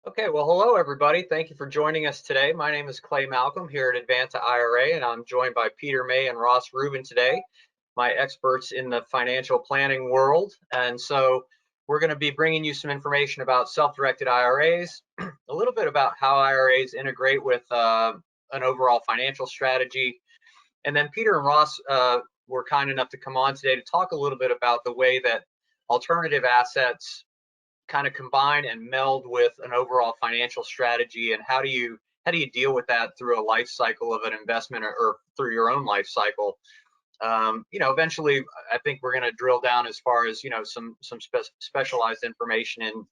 Okay, well, hello everybody. Thank you for joining us today. My name is Clay Malcolm here at Advanta IRA, and I'm joined by Peter May and Ross Rubin today, my experts in the financial planning world. And so we're going to be bringing you some information about self-directed IRAs, a little bit about how IRAs integrate with an overall financial strategy. And then Peter and Ross were kind enough to come on today to talk a little bit about the way that alternative assets kind of combine and meld with an overall financial strategy, and how do you deal with that through a life cycle of an investment, or through your own life cycle. Eventually I think we're going to drill down as far as some specialized information in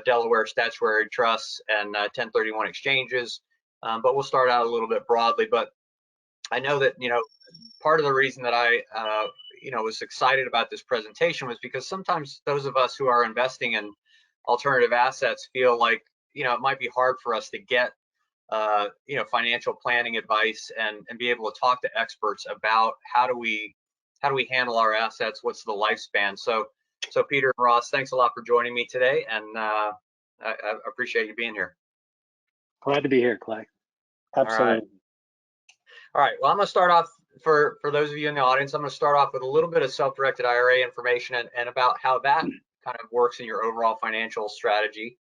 Delaware statutory trusts and 1031 exchanges, but we'll start out a little bit broadly. But I know that part of the reason that I was excited about this presentation was because sometimes those of us who are investing in alternative assets feel like it might be hard for us to get financial planning advice and be able to talk to experts about how do we handle our assets, what's the lifespan. So Peter and Ross, thanks a lot for joining me today, and I appreciate you being here. Glad to be here, Clay. Absolutely. All right. Well, I'm going to start off, for those of you in the audience, I'm going to start off with a little bit of self-directed IRA information and about how that kind of works in your overall financial strategy.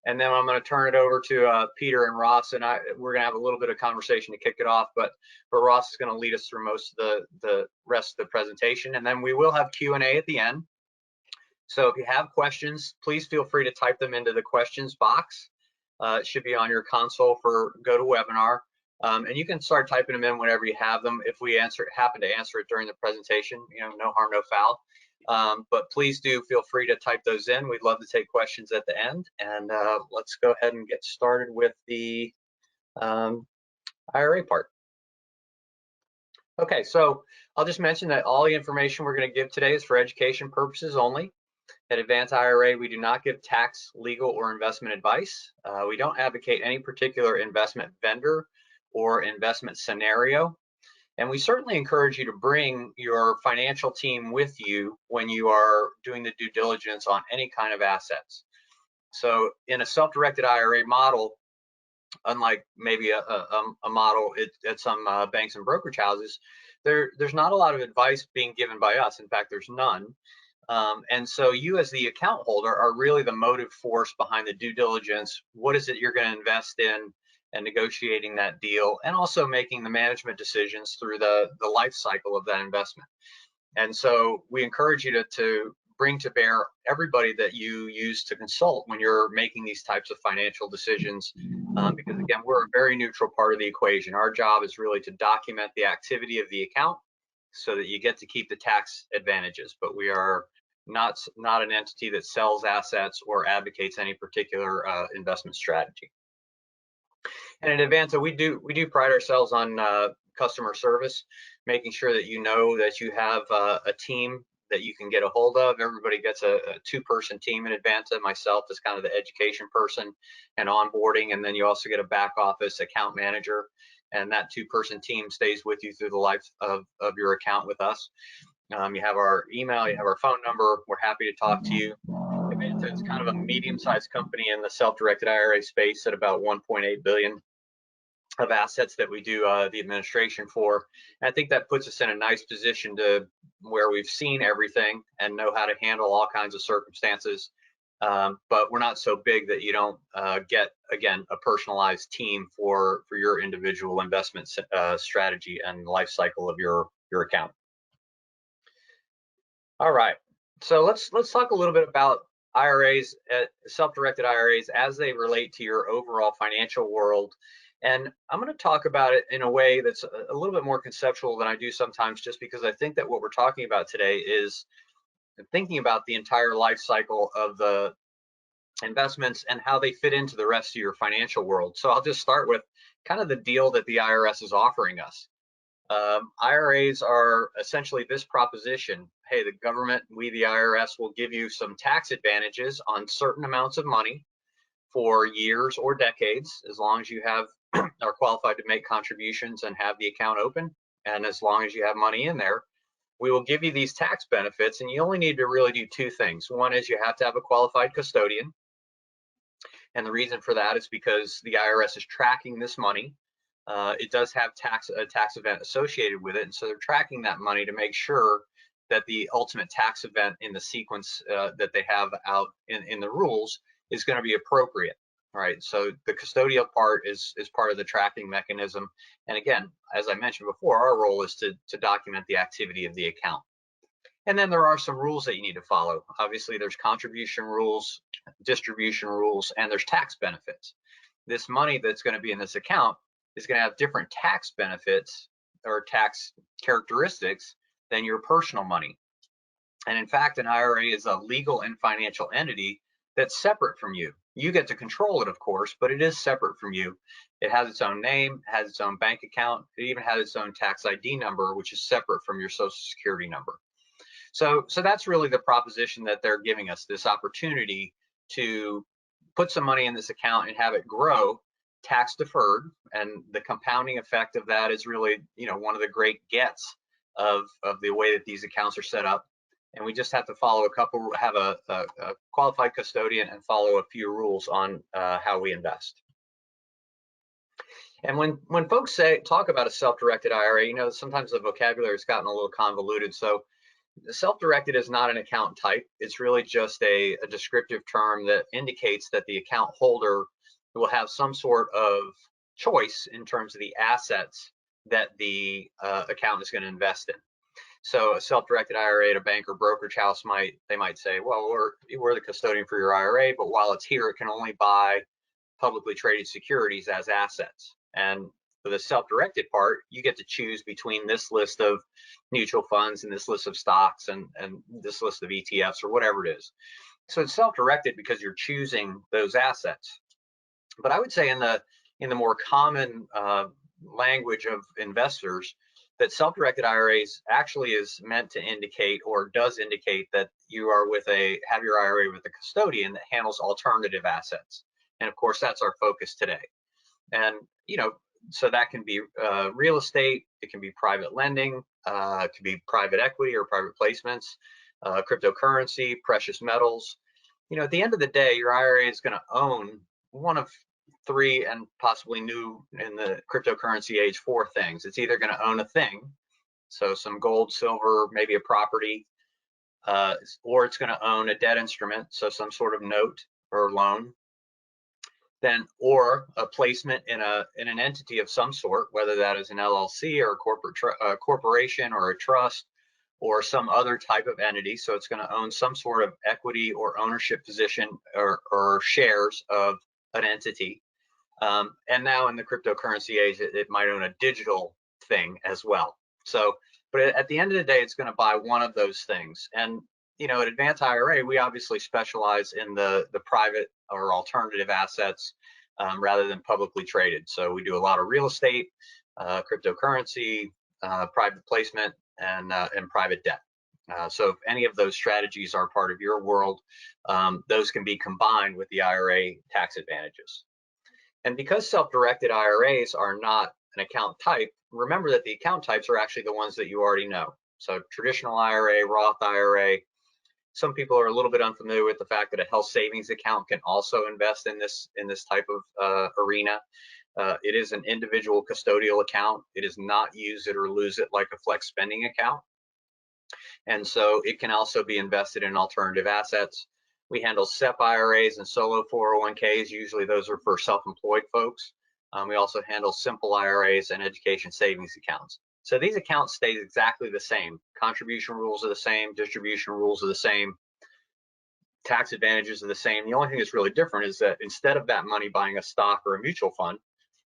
And then I'm going to turn it over to Peter and Ross, and we're going to have a little bit of conversation to kick it off, but Ross is going to lead us through most of the rest of the presentation, and then we will have Q&A at the end. So if you have questions, please feel free to type them into the questions box. It should be on your console for GoToWebinar, and you can start typing them in whenever you have them. If we happen to answer it during the presentation, no harm, no foul. But please do feel free to type those in. We'd love to take questions at the end. And let's go ahead and get started with the IRA part. Okay, so I'll just mention that all the information we're going to give today is for education purposes only. At Advanta IRA, we do not give tax, legal, or investment advice. We don't advocate any particular investment vendor or investment scenario. And we certainly encourage you to bring your financial team with you when you are doing the due diligence on any kind of assets. So in a self-directed IRA model, unlike maybe a model at some banks and brokerage houses, there's not a lot of advice being given by us. In fact, there's none. And so you as the account holder are really the motive force behind the due diligence. What is it you're going to invest in, and negotiating that deal, and also making the management decisions through the life cycle of that investment. And so we encourage you to bring to bear everybody that you use to consult when you're making these types of financial decisions, because again, we're a very neutral part of the equation. Our job is really to document the activity of the account so that you get to keep the tax advantages, but we are not an entity that sells assets or advocates any particular investment strategy. And at Advanta, we do pride ourselves on customer service, making sure that that you have a team that you can get a hold of. Everybody gets a two-person team in Advanta. Myself is kind of the education person and onboarding, and then you also get a back office account manager, and that two-person team stays with you through the life of your account with us. You have our email, you have our phone number. We're happy to talk to you. Advanta is kind of a medium-sized company in the self-directed IRA space at about 1.8 billion of assets that we do the administration for. And I think that puts us in a nice position to where we've seen everything and know how to handle all kinds of circumstances. But we're not so big that you don't get, again, a personalized team for your individual investment strategy and life cycle of your account. All right, so let's talk a little bit about IRAs, self-directed IRAs, as they relate to your overall financial world. And I'm going to talk about it in a way that's a little bit more conceptual than I do sometimes, just because I think that what we're talking about today is thinking about the entire life cycle of the investments and how they fit into the rest of your financial world. So I'll just start with kind of the deal that the IRS is offering us. IRAs are essentially this proposition: hey, the government, we the IRS, will give you some tax advantages on certain amounts of money for years or decades, as long as you are qualified to make contributions and have the account open, and as long as you have money in there, we will give you these tax benefits. And you only need to really do two things. One is you have to have a qualified custodian, And the reason for that is because the IRS is tracking this money. It does have a tax event associated with it, and so they're tracking that money to make sure that the ultimate tax event in the sequence that they have out in the rules is going to be appropriate. All right, so the custodial part is part of the tracking mechanism. And again, as I mentioned before, our role is to document the activity of the account. And then there are some rules that you need to follow. Obviously, there's contribution rules, distribution rules, and there's tax benefits. This money that's going to be in this account is going to have different tax benefits or tax characteristics than your personal money. And in fact, an IRA is a legal and financial entity that's separate from you. You get to control it, of course, but it is separate from you. It has its own name, has its own bank account. It even has its own tax ID number, which is separate from your Social Security number. So that's really the proposition that they're giving us, this opportunity to put some money in this account and have it grow tax deferred. And the compounding effect of that is really, one of the great gets of the way that these accounts are set up. And we just have to follow have a qualified custodian and follow a few rules on how we invest. And when folks talk about a self-directed IRA, sometimes the vocabulary has gotten a little convoluted. So the self-directed is not an account type. It's really just a descriptive term that indicates that the account holder will have some sort of choice in terms of the assets that the account is going to invest in. So a self-directed IRA at a bank or brokerage house might say, well, we're the custodian for your IRA, but while it's here, it can only buy publicly traded securities as assets. And for the self-directed part, you get to choose between this list of mutual funds and this list of stocks and this list of ETFs or whatever it is. So it's self-directed because you're choosing those assets. But I would say in the more common language of investors, that self-directed IRAs actually is meant to indicate, or does indicate, that you are have your IRA with a custodian that handles alternative assets. And of course, that's our focus today. And so that can be real estate, it can be private lending, it can be private equity or private placements, cryptocurrency, precious metals. At the end of the day, your IRA is going to own one of three, and possibly new in the cryptocurrency age, four things. It's either going to own a thing, so some gold, silver, maybe a property, or it's going to own a debt instrument, so some sort of note or loan, or a placement in an entity of some sort, whether that is an LLC or a corporation or a trust or some other type of entity. So it's going to own some sort of equity or ownership position or shares of an entity. And now in the cryptocurrency age, it might own a digital thing as well. So, but at the end of the day, it's going to buy one of those things. And at Advanta IRA, we obviously specialize in the private or alternative assets rather than publicly traded. So we do a lot of real estate, cryptocurrency, private placement, and private debt. So if any of those strategies are part of your world, those can be combined with the IRA tax advantages. And because self-directed IRAs are not an account type, remember that the account types are actually the ones that you already know. So traditional IRA, Roth IRA. Some people are a little bit unfamiliar with the fact that a health savings account can also invest in this type of arena. It is an individual custodial account. It is not use it or lose it like a flex spending account. And so it can also be invested in alternative assets. We handle SEP IRAs and solo 401ks. Usually those are for self-employed folks. We also handle simple IRAs and education savings accounts. So these accounts stay exactly the same. Contribution rules are the same, distribution rules are the same, tax advantages are the same. The only thing that's really different is that instead of that money buying a stock or a mutual fund,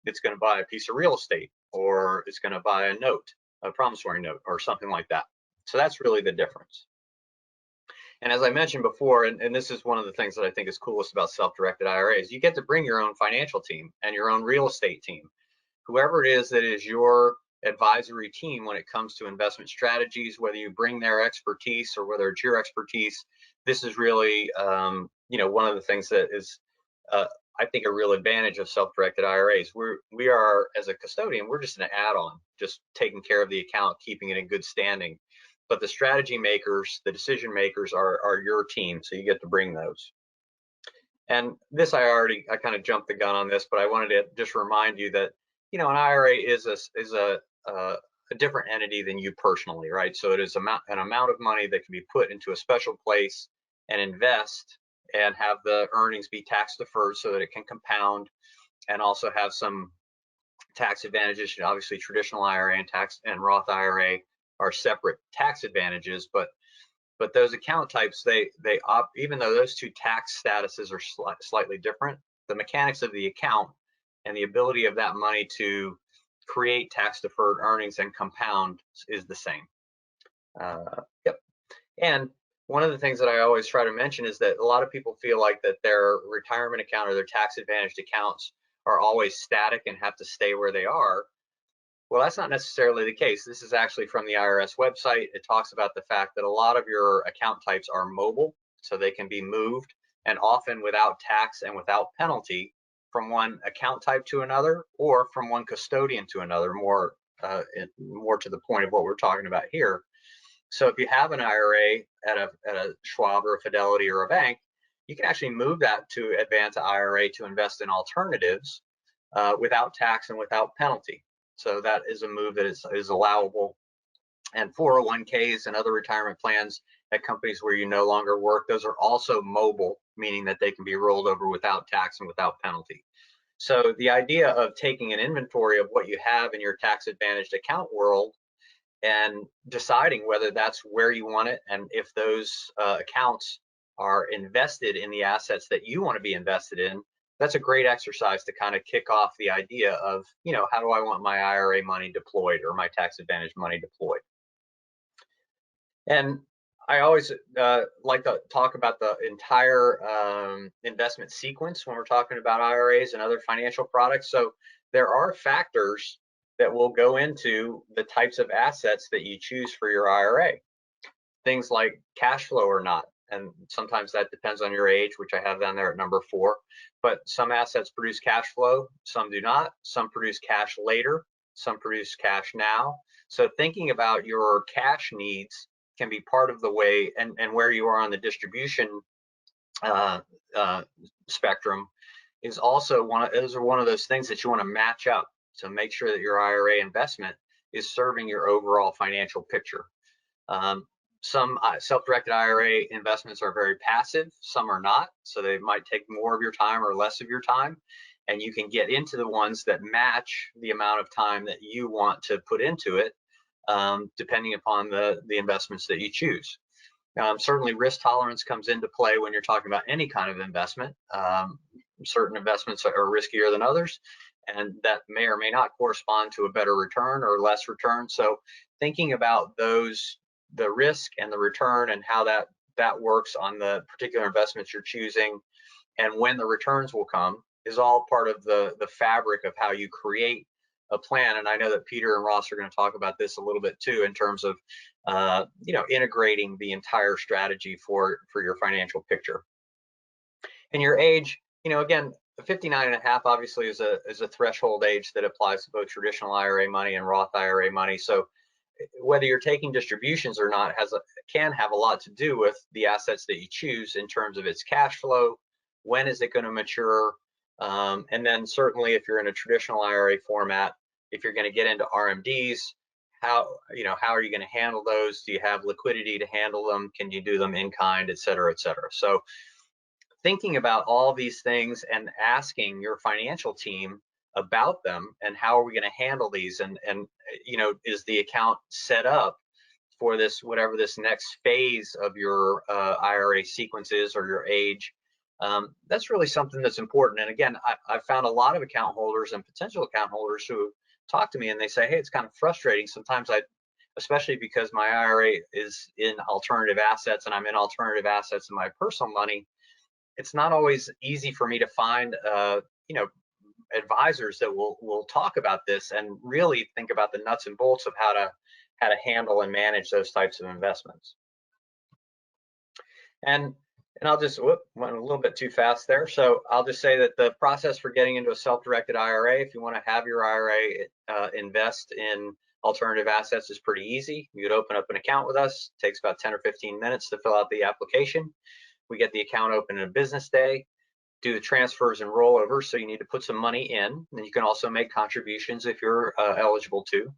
it's going to buy a piece of real estate, or it's going to buy a note, a promissory note, or something like that. So that's really the difference. And as I mentioned before, and this is one of the things that I think is coolest about self-directed IRAs, you get to bring your own financial team and your own real estate team. Whoever it is that is your advisory team when it comes to investment strategies, whether you bring their expertise or whether it's your expertise, this is really, one of the things that is, I think, a real advantage of self-directed IRAs. We are, as a custodian, we're just an add-on, just taking care of the account, keeping it in good standing. But the strategy makers, the decision makers are your team, so you get to bring those. And this, I kind of jumped the gun on this, but I wanted to just remind you that, an IRA is a different entity than you personally, right? So it is an amount of money that can be put into a special place and invest and have the earnings be tax deferred so that it can compound and also have some tax advantages. Obviously, traditional IRA and Roth IRA are separate tax advantages, but those account types, even though those two tax statuses are slightly different, the mechanics of the account and the ability of that money to create tax deferred earnings and compound is the same. Yep. And one of the things that I always try to mention is that a lot of people feel like that their retirement account or their tax advantaged accounts are always static and have to stay where they are. Well, that's not necessarily the case. This is actually from the IRS website. It talks about the fact that a lot of your account types are mobile, so they can be moved, and often without tax and without penalty, from one account type to another, or from one custodian to another, more to the point of what we're talking about here. So if you have an IRA at a Schwab or a Fidelity or a bank, you can actually move that to Advanta IRA to invest in alternatives without tax and without penalty. So that is a move that is allowable. And 401ks and other retirement plans at companies where you no longer work, those are also mobile, meaning that they can be rolled over without tax and without penalty. So the idea of taking an inventory of what you have in your tax advantaged account world and deciding whether that's where you want it, and if those accounts are invested in the assets that you want to be invested in, that's a great exercise to kind of kick off the idea of, how do I want my IRA money deployed or my tax advantage money deployed? And I always like to talk about the entire investment sequence when we're talking about IRAs and other financial products. So there are factors that will go into the types of assets that you choose for your IRA. Things like cash flow or not. And sometimes that depends on your age, which I have down there at number 4. But some assets produce cash flow, some do not. Some produce cash later, some produce cash now. So thinking about your cash needs can be part of the way, and where you are on the distribution spectrum is also one of those things that you want to match up to make sure that your IRA investment is serving your overall financial picture. Some self-directed IRA investments are very passive, some are not, so they might take more of your time or less of your time, and you can get into the ones that match the amount of time that you want to put into it, depending upon the investments that you choose. Certainly risk tolerance comes into play when you're talking about any kind of investment. Certain investments are riskier than others, and that may or may not correspond to a better return or less return. So thinking about the risk and the return and how that works on the particular investments you're choosing and when the returns will come is all part of the fabric of how you create a plan. And I know that Peter and Ross are going to talk about this a little bit too, in terms of integrating the entire strategy for your financial picture. And your age, again, 59 and a half obviously is a threshold age that applies to both traditional IRA money and Roth IRA money. So whether you're taking distributions or not can have a lot to do with the assets that you choose in terms of its cash flow, when is it going to mature, and then certainly if you're in a traditional IRA format, if you're going to get into RMDs, how are you going to handle those? Do you have liquidity to handle them? Can you do them in kind, et cetera, et cetera? So thinking about all these things and asking your financial team about them and how are we going to handle these, and is the account set up for this, whatever this next phase of your IRA sequence is, or your age. That's really something that's important. And again, I've found a lot of account holders and potential account holders who talk to me and they say, hey, it's kind of frustrating sometimes, especially because my IRA is in alternative assets and I'm in alternative assets in my personal money. It's not always easy for me to find advisors that will talk about this and really think about the nuts and bolts of how to handle and manage those types of investments. And I'll just went a little bit too fast there. So I'll just say that the process for getting into a self-directed IRA, if you want to have your IRA invest in alternative assets, is pretty easy. You'd open up an account with us. It takes about 10 or 15 minutes to fill out the application. We get the account open in a business day. do the transfers and rollovers, so you need to put some money in, and you can also make contributions if you're eligible to.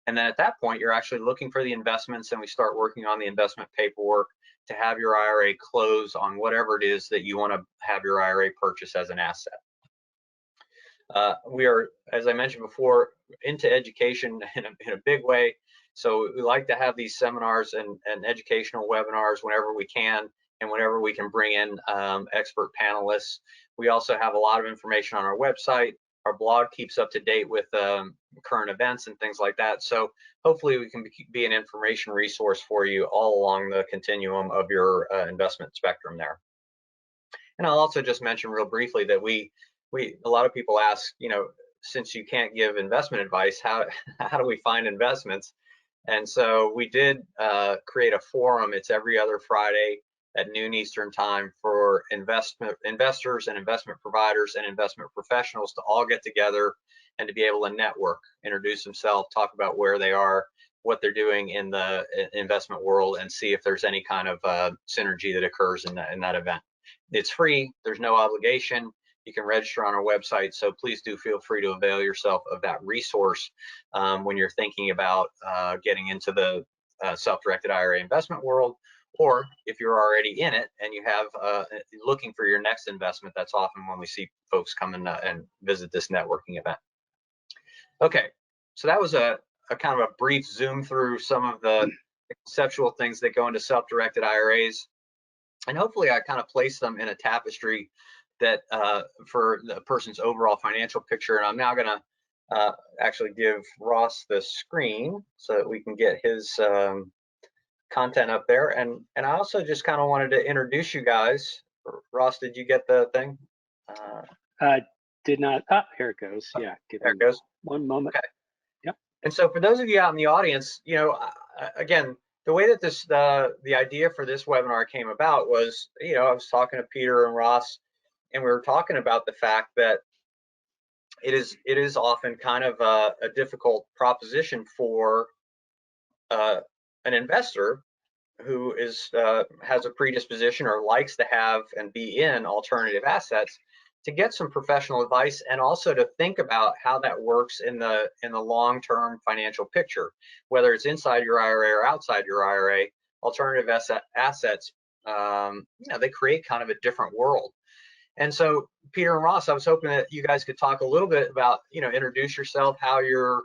And then at that point, you're actually looking for the investments, and we start working on the investment paperwork to have your IRA close on whatever it is that you want to have your IRA purchase as an asset. We are, as I mentioned before, into education in a big way. So we like to have these seminars and educational webinars whenever we can, and whenever we can bring in expert panelists. We also have a lot of information on our website. Our blog keeps up to date with current events and things like that. So hopefully we can be an information resource for you all along the continuum of your investment spectrum there. And I'll also just mention real briefly that a lot of people ask, you know, since you can't give investment advice, how do we find investments? And so we did create a forum. It's every other Friday at noon Eastern time for investors and investment providers and investment professionals to all get together and to be able to network, introduce themselves, talk about where they are, what they're doing in the investment world, and see if there's any kind of synergy that occurs in that event. It's free. There's no obligation. You can register on our website, so please do feel free to avail yourself of that resource when you're thinking about getting into the self-directed IRA investment world, or if you're already in it and you have looking for your next investment. That's often when we see folks come in and visit this networking event. Okay, so that was a kind of a brief zoom through some of the conceptual things that go into self-directed IRAs, and hopefully I kind of place them in a tapestry that for the person's overall financial picture. And I'm now going to actually give Ross the screen so that we can get his content up there. And I also just kind of wanted to introduce you guys. Ross, did you get the thing? Did not. Here it goes. Yeah. There it goes. One moment. Okay. Yep. And so for those of you out in the audience, you know, again, the way that the idea for this webinar came about was, you know, I was talking to Peter and Ross, and we were talking about the fact that it is often kind of a difficult proposition for an investor who has a predisposition or likes to have and be in alternative assets, to get some professional advice, and also to think about how that works in the long-term financial picture, whether it's inside your IRA or outside your IRA. Alternative assets, you know, they create kind of a different world. And so, Peter and Ross, I was hoping that you guys could talk a little bit about, you know, introduce yourself, how you're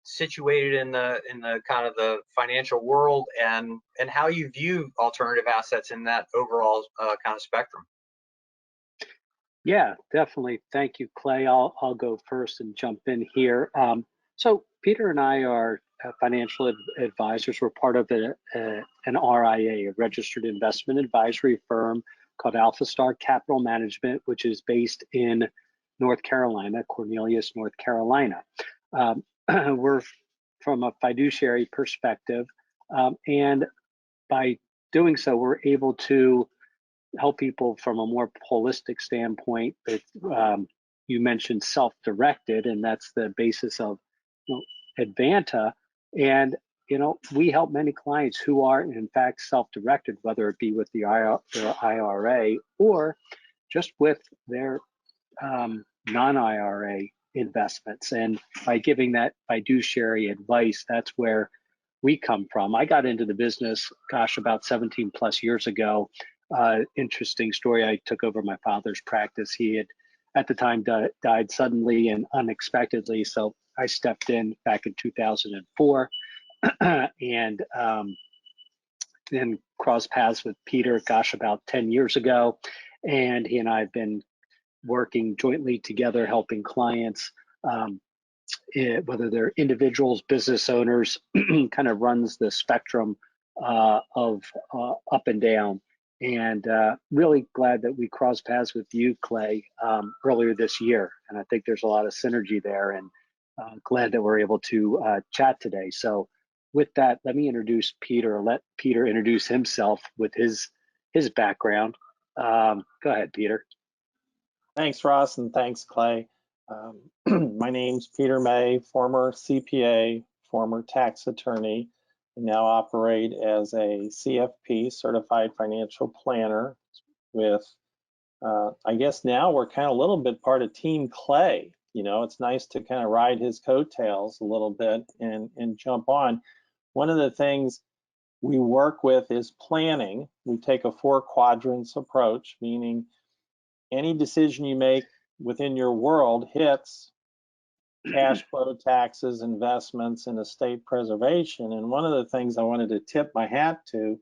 situated in the kind of the financial world, and how you view alternative assets in that overall kind of spectrum. Yeah, definitely. Thank you, Clay. I'll go first and jump in here. So Peter and I are financial advisors. We're part of an RIA, a registered investment advisory firm called Alpha Star Capital Management, which is based in North Carolina, Cornelius, North Carolina. We're from a fiduciary perspective, and by doing so, we're able to help people from a more holistic standpoint. You mentioned self-directed, and that's the basis of, you know, Advanta. And you know, we help many clients who are in fact self-directed, whether it be with their IRA or just with their non-IRA investments. And by giving that fiduciary advice, that's where we come from. I got into the business, gosh, about 17 plus years ago. Interesting story. I took over my father's practice. He had, at the time, died suddenly and unexpectedly. So I stepped in back in 2004 and then crossed paths with Peter, gosh, about 10 years ago. And he and I have been working jointly together, helping clients, whether they're individuals, business owners, kind of runs the spectrum of up and down. And really glad that we crossed paths with you, Clay, earlier this year. And I think there's a lot of synergy there, and glad that we're able to chat today. So with that, let me introduce Peter, let Peter introduce himself with his background. Go ahead, Peter. Thanks, Ross, and thanks, Clay. My name's Peter May, former CPA, former tax attorney, and now operate as a CFP, Certified Financial Planner, with I guess now we're kind of a little bit part of Team Clay. You know, it's nice to kind of ride his coattails a little bit and jump on. One of the things we work with is planning. We take a 4 quadrants approach, meaning any decision you make within your world hits cash flow, taxes, investments, and estate preservation. And one of the things I wanted to tip my hat to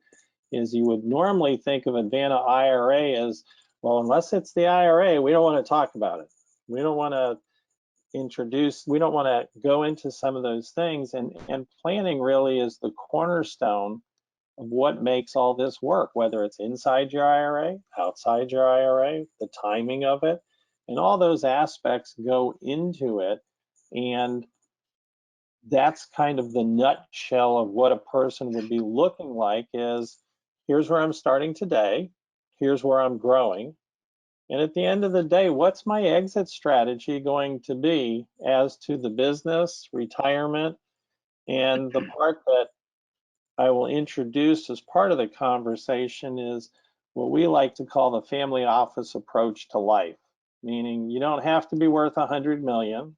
is you would normally think of Advanta IRA as, well, unless it's the IRA, we don't want to talk about it. We don't want to we don't want to go into some of those things. And planning really is the cornerstone of what makes all this work, whether it's inside your IRA, outside your IRA, the timing of it, and all those aspects go into it. And that's kind of the nutshell of what a person would be looking like is, here's where I'm starting today, here's where I'm growing, and at the end of the day, what's my exit strategy going to be as to the business, retirement, and the part that I will introduce as part of the conversation is what we like to call the family office approach to life, meaning you don't have to be worth 100 million.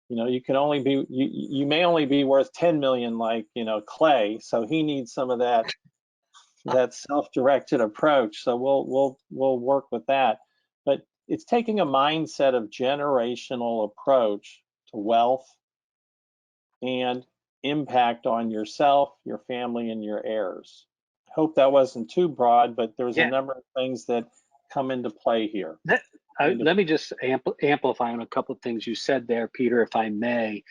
You know, you can only be, you may only be worth 10 million like, you know, Clay, so he needs some of that self-directed approach. So we'll work with that. But it's taking a mindset of generational approach to wealth and impact on yourself, your family, and your heirs. I hope that wasn't too broad, but there's a number of things that come into play here. Let me just amplify on a couple of things you said there, Peter, if I may.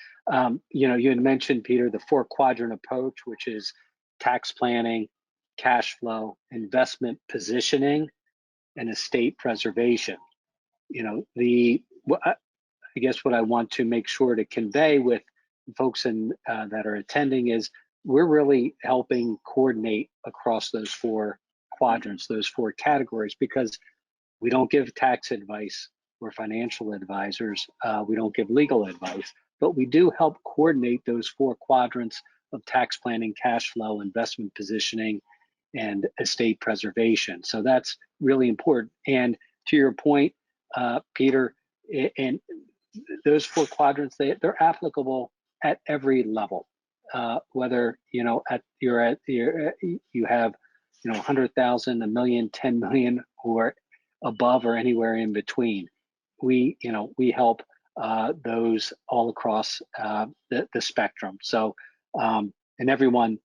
You know, you had mentioned, Peter, the 4 quadrant approach, which is tax planning, cash flow, investment positioning, and estate preservation. You know, I guess what I want to make sure to convey with folks that are attending is we're really helping coordinate across those 4 quadrants, those 4 categories, because we don't give tax advice. We're financial advisors. We don't give legal advice, but we do help coordinate those 4 quadrants of tax planning, cash flow, investment positioning, and estate preservation. So that's really important. And to your point, Peter, and those 4 quadrants, they're applicable at every level. Whether you know you have you know 100,000, a million, 10 million, or above or anywhere in between. We help those all across the spectrum. So and everyone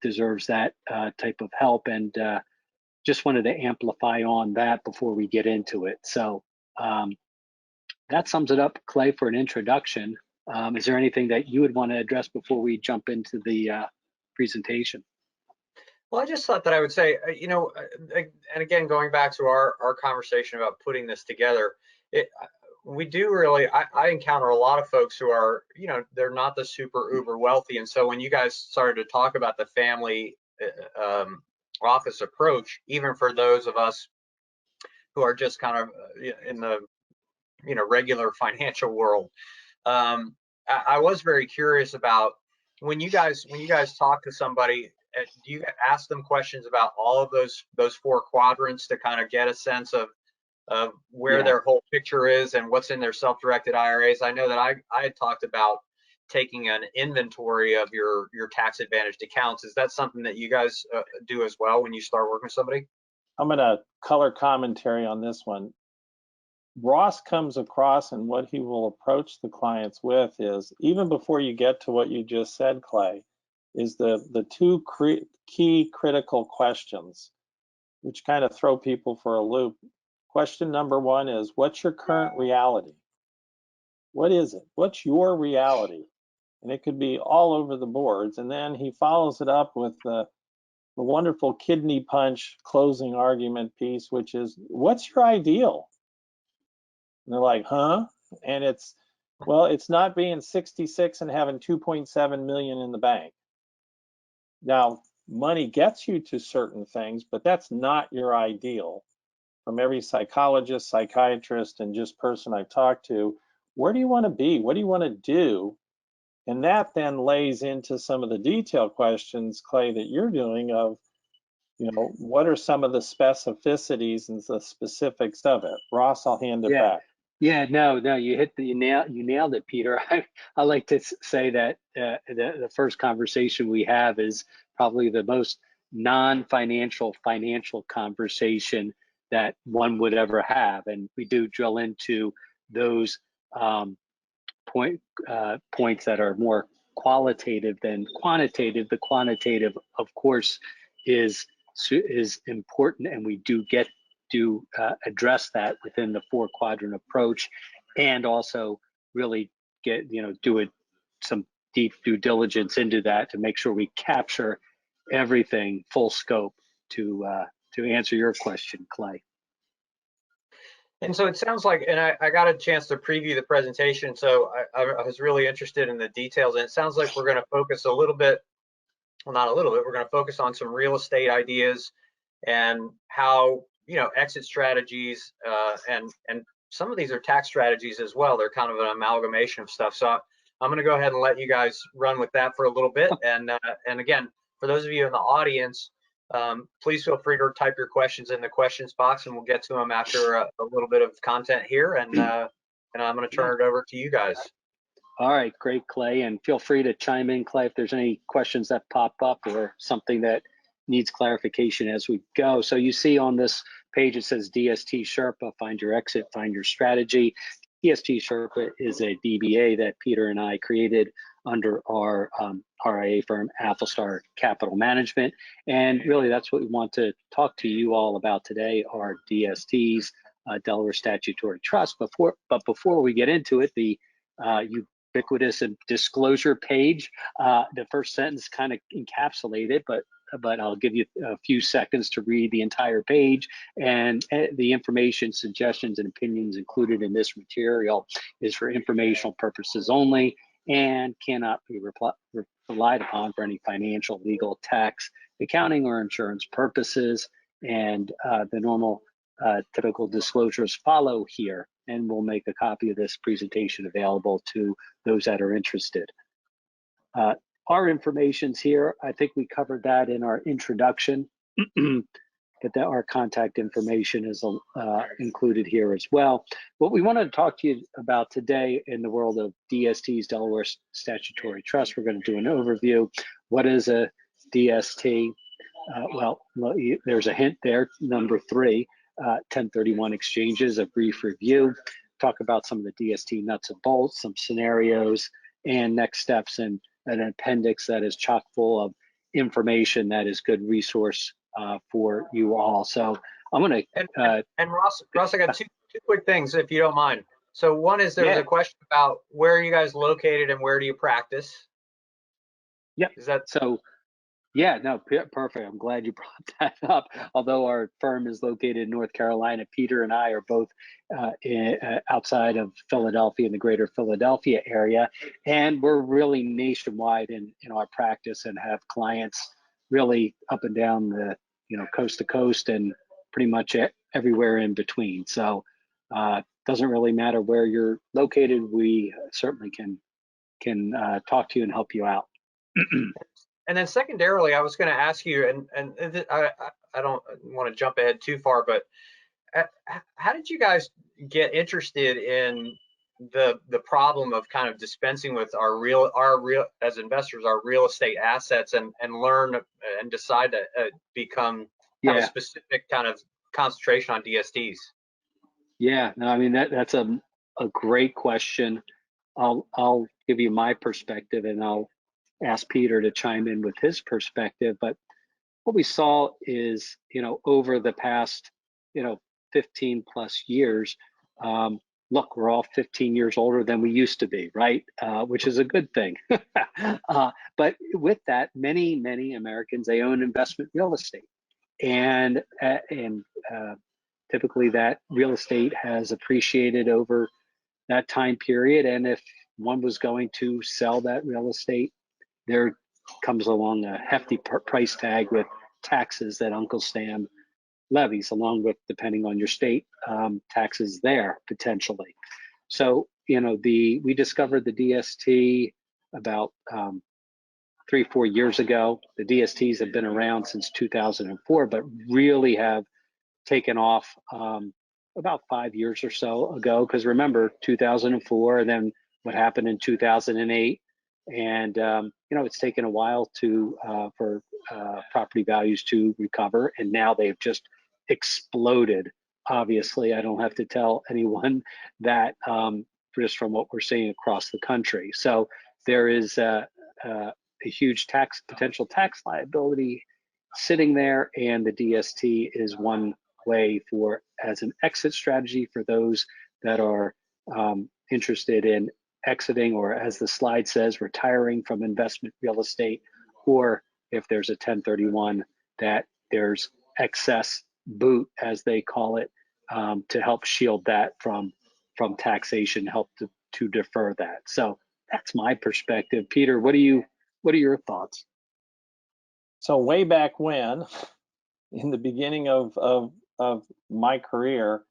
deserves that type of help. And just wanted to amplify on that before we get into it. So that sums it up, Clay, for an introduction. Is there anything that you would want to address before we jump into the presentation? Well, I just thought that I would say, you know, and again, going back to our conversation about putting this together, we do really, I encounter a lot of folks who are, you know, they're not the super uber wealthy. And so when you guys started to talk about the family office approach, even for those of us who are just kind of in the, you know, regular financial world, I was very curious about when you guys talk to somebody, do you ask them questions about all of those 4 quadrants to kind of get a sense of where their whole picture is and what's in their self-directed IRAs? I know that I had talked about taking an inventory of your tax advantaged accounts. Is that something that you guys do as well when you start working with somebody? I'm going to color commentary on this one. Ross comes across, and what he will approach the clients with is, even before you get to what you just said, Clay, is the 2 key critical questions, which kind of throw people for a loop. Question number 1 is, what's your current reality? What is it? What's your reality? And it could be all over the boards. And then he follows it up with the wonderful kidney punch closing argument piece, which is, what's your ideal? And they're like, huh? And it's, well, it's not being 66 and having 2.7 million in the bank. Now, money gets you to certain things, but that's not your ideal. From every psychologist, psychiatrist, and just person I've talked to, where do you want to be? What do you want to do? And that then lays into some of the detailed questions, Clay, that you're doing of, you know, what are some of the specificities and the specifics of it? Ross, I'll hand it back. Yeah, no, you nailed it, Peter. I like to say that the first conversation we have is probably the most non-financial financial conversation that one would ever have, and we do drill into those points that are more qualitative than quantitative. The quantitative, of course, is important, and we do address that within the 4-quadrant approach, and also really do some deep due diligence into that to make sure we capture everything full scope to answer your question, Clay. And so it sounds like, and I got a chance to preview the presentation, so I was really interested in the details, and it sounds like we're going to focus a little bit, well, not a little bit, we're going to focus on some real estate ideas and how, exit strategies, and some of these are tax strategies as well. They're kind of an amalgamation of stuff. So I'm going to go ahead and let you guys run with that for a little bit. And again, for those of you in the audience, please feel free to type your questions in the questions box, and we'll get to them after a little bit of content here. And I'm going to turn it over to you guys. All right, great, Clay. And feel free to chime in, Clay, if there's any questions that pop up or something that needs clarification as we go. So you see on this page, it says DST Sherpa, find your exit, find your strategy. DST Sherpa is a DBA that Peter and I created under our RIA firm, Star Capital Management. And really, that's what we want to talk to you all about today, are DSTs, Delaware Statutory Trust. But before we get into it, the ubiquitous and disclosure page, the first sentence kind of encapsulated, but I'll give you a few seconds to read the entire page. And the information, suggestions, and opinions included in this material is for informational purposes only and cannot be relied upon for any financial, legal, tax, accounting, or insurance purposes. And the normal typical disclosures follow here, and we'll make a copy of this presentation available to those that are interested. Our information's here. I think we covered that in our introduction, but our contact information is included here as well. What we wanted to talk to you about today in the world of DSTs, Delaware Statutory Trust, we're going to do an overview. What is a DST? Well, there's a hint there, number 3, 1031 exchanges, a brief review, talk about some of the DST nuts and bolts, some scenarios, and next steps, and an appendix that is chock full of information that is good resource for you all. So I'm going to and Ross, I got two quick things, if you don't mind. So one is, there's a question about where are you guys located and where do you practice? Yeah. Is that so? Yeah, no, perfect. I'm glad you brought that up. Although our firm is located in North Carolina, Peter and I are both outside of Philadelphia, in the greater Philadelphia area. And we're really nationwide in our practice and have clients really up and down the, coast to coast and pretty much everywhere in between. So doesn't really matter where you're located. We certainly can talk to you and help you out. And then secondarily, I was going to ask you, and I don't want to jump ahead too far, but how did you guys get interested in the problem of kind of dispensing with our real as investors, our real estate assets, and learn and decide to become have a specific kind of concentration on DSTs? Yeah, no, I mean that's a great question. I'll give you my perspective, and I'll ask Peter to chime in with his perspective. But what we saw is, over the past, 15 plus years, look, we're all 15 years older than we used to be, right? Which is a good thing. But with that, many Americans, they own investment real estate, and typically that real estate has appreciated over that time period. And if one was going to sell that real estate, there comes along a hefty price tag with taxes that Uncle Sam levies, along with, depending on your state, taxes there potentially. So, we discovered the DST about 4 years ago. The DSTs have been around since 2004, but really have taken off about 5 years or so ago. Because remember, 2004, and then what happened in 2008, and it's taken a while for property values to recover, and now they've just exploded. Obviously, I don't have to tell anyone that, just from what we're seeing across the country. So there is a huge potential tax liability sitting there, and the DST is one way as an exit strategy for those that are interested in exiting, or as the slide says, retiring from investment real estate, or if there's a 1031 that there's excess boot, as they call it, to help shield that from taxation, help to defer that. So that's my perspective. Peter, what are your thoughts? So way back when, in the beginning of my career,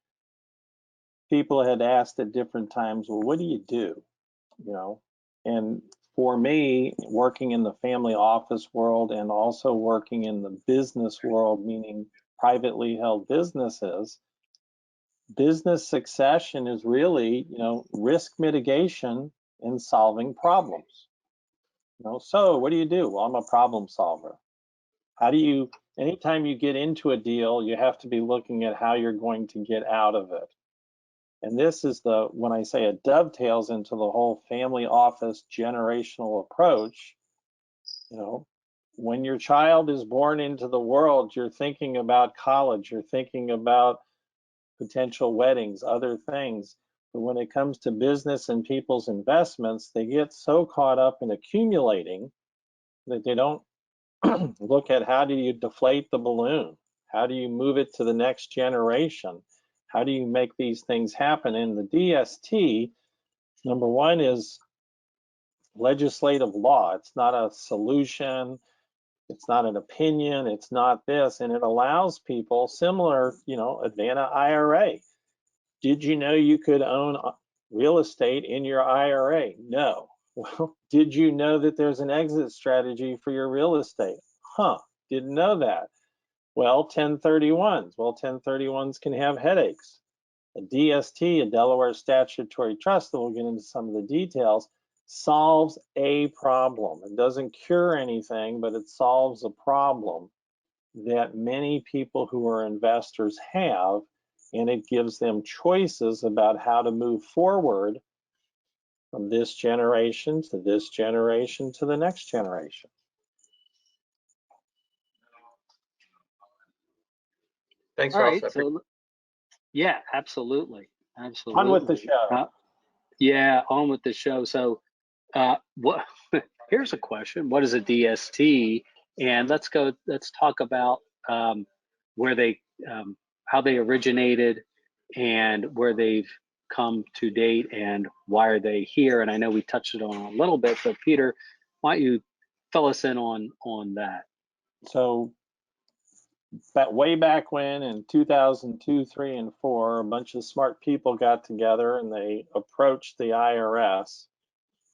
people had asked at different times, well, what do you do? And for me, working in the family office world and also working in the business world, meaning privately held businesses, business succession is really, risk mitigation and solving problems. So what do you do? Well, I'm a problem solver. Anytime you get into a deal, you have to be looking at how you're going to get out of it. And this is when I say it dovetails into the whole family office generational approach. When your child is born into the world, you're thinking about college, you're thinking about potential weddings, other things. But when it comes to business and people's investments, they get so caught up in accumulating that they don't look at how do you deflate the balloon? How do you move it to the next generation? How do you make these things happen? And the DST, number one, is legislative law. It's not a solution. It's not an opinion. It's not this. And it allows people similar, Advanta IRA. Did you know you could own real estate in your IRA? No. Well, did you know that there's an exit strategy for your real estate? Didn't know that. Well, 1031s. Well, 1031s can have headaches. A DST, a Delaware Statutory Trust, that we'll get into some of the details, solves a problem. It doesn't cure anything, but it solves a problem that many people who are investors have, and it gives them choices about how to move forward from this generation to this generation to the next generation. Thanks, All Ross. right. So, yeah, absolutely. On with the show. Yeah, on with the show. So, what? Here's a question: what is a DST? And let's talk about where they, how they originated, and where they've come to date, and why are they here? And I know we touched it on a little bit, but Peter, why don't you fill us in on that? So, way back when, in 2002, 3, and 4, a bunch of smart people got together and they approached the IRS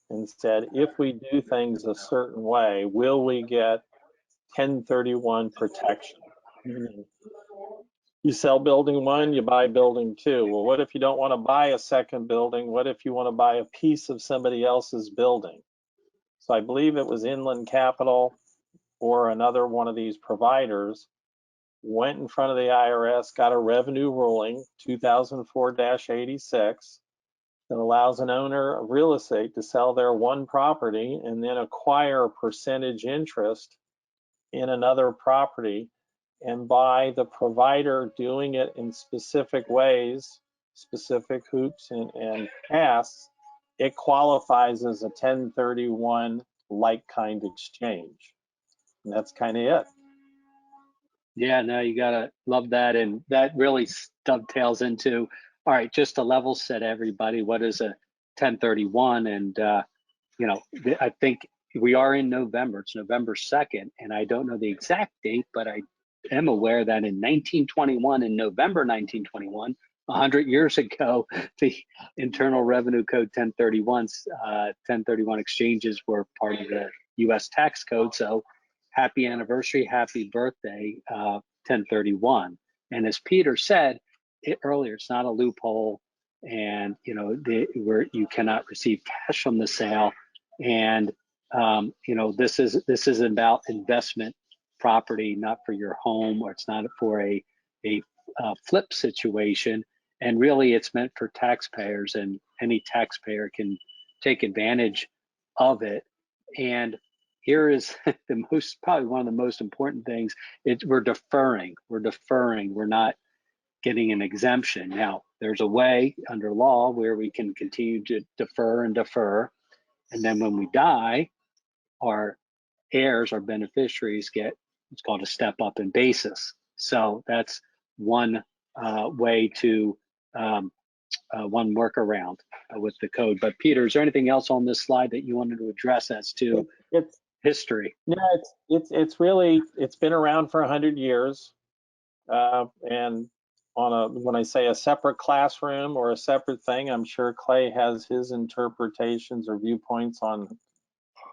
and said, if we do things a certain way, will we get 1031 protection? You sell building 1, you buy building 2. Well, what if you don't want to buy a second building? What if you want to buy a piece of somebody else's building? So I believe it was Inland Capital or another one of these providers went in front of the IRS, got a revenue ruling, 2004-86, that allows an owner of real estate to sell their one property and then acquire a percentage interest in another property. And by the provider doing it in specific ways, specific hoops and tasks, it qualifies as a 1031 like-kind exchange. And that's kind of it. Yeah, no, you gotta love that, and that really dovetails into, all right, just to level set everybody, what is a 1031? And I think we are in November. It's November 2nd, and I don't know the exact date, but I am aware that in 1921, in November 1921, 100 years ago, the Internal Revenue Code 1031 exchanges were part of the U.S. tax code. So happy anniversary, happy birthday, 1031. And as Peter said earlier, it's not a loophole, and where you cannot receive cash from the sale. And this is about investment property, not for your home, or it's not for a flip situation. And really, it's meant for taxpayers, and any taxpayer can take advantage of it. And here is probably one of the most important things. We're deferring. We're not getting an exemption. Now, there's a way under law where we can continue to defer. And then when we die, our heirs, our beneficiaries, get what's called a step up in basis. So that's one way to one workaround with the code. But Peter, is there anything else on this slide that you wanted to address as to history? No, it's been around for 100 years, and when I say a separate classroom or a separate thing, I'm sure Clay has his interpretations or viewpoints on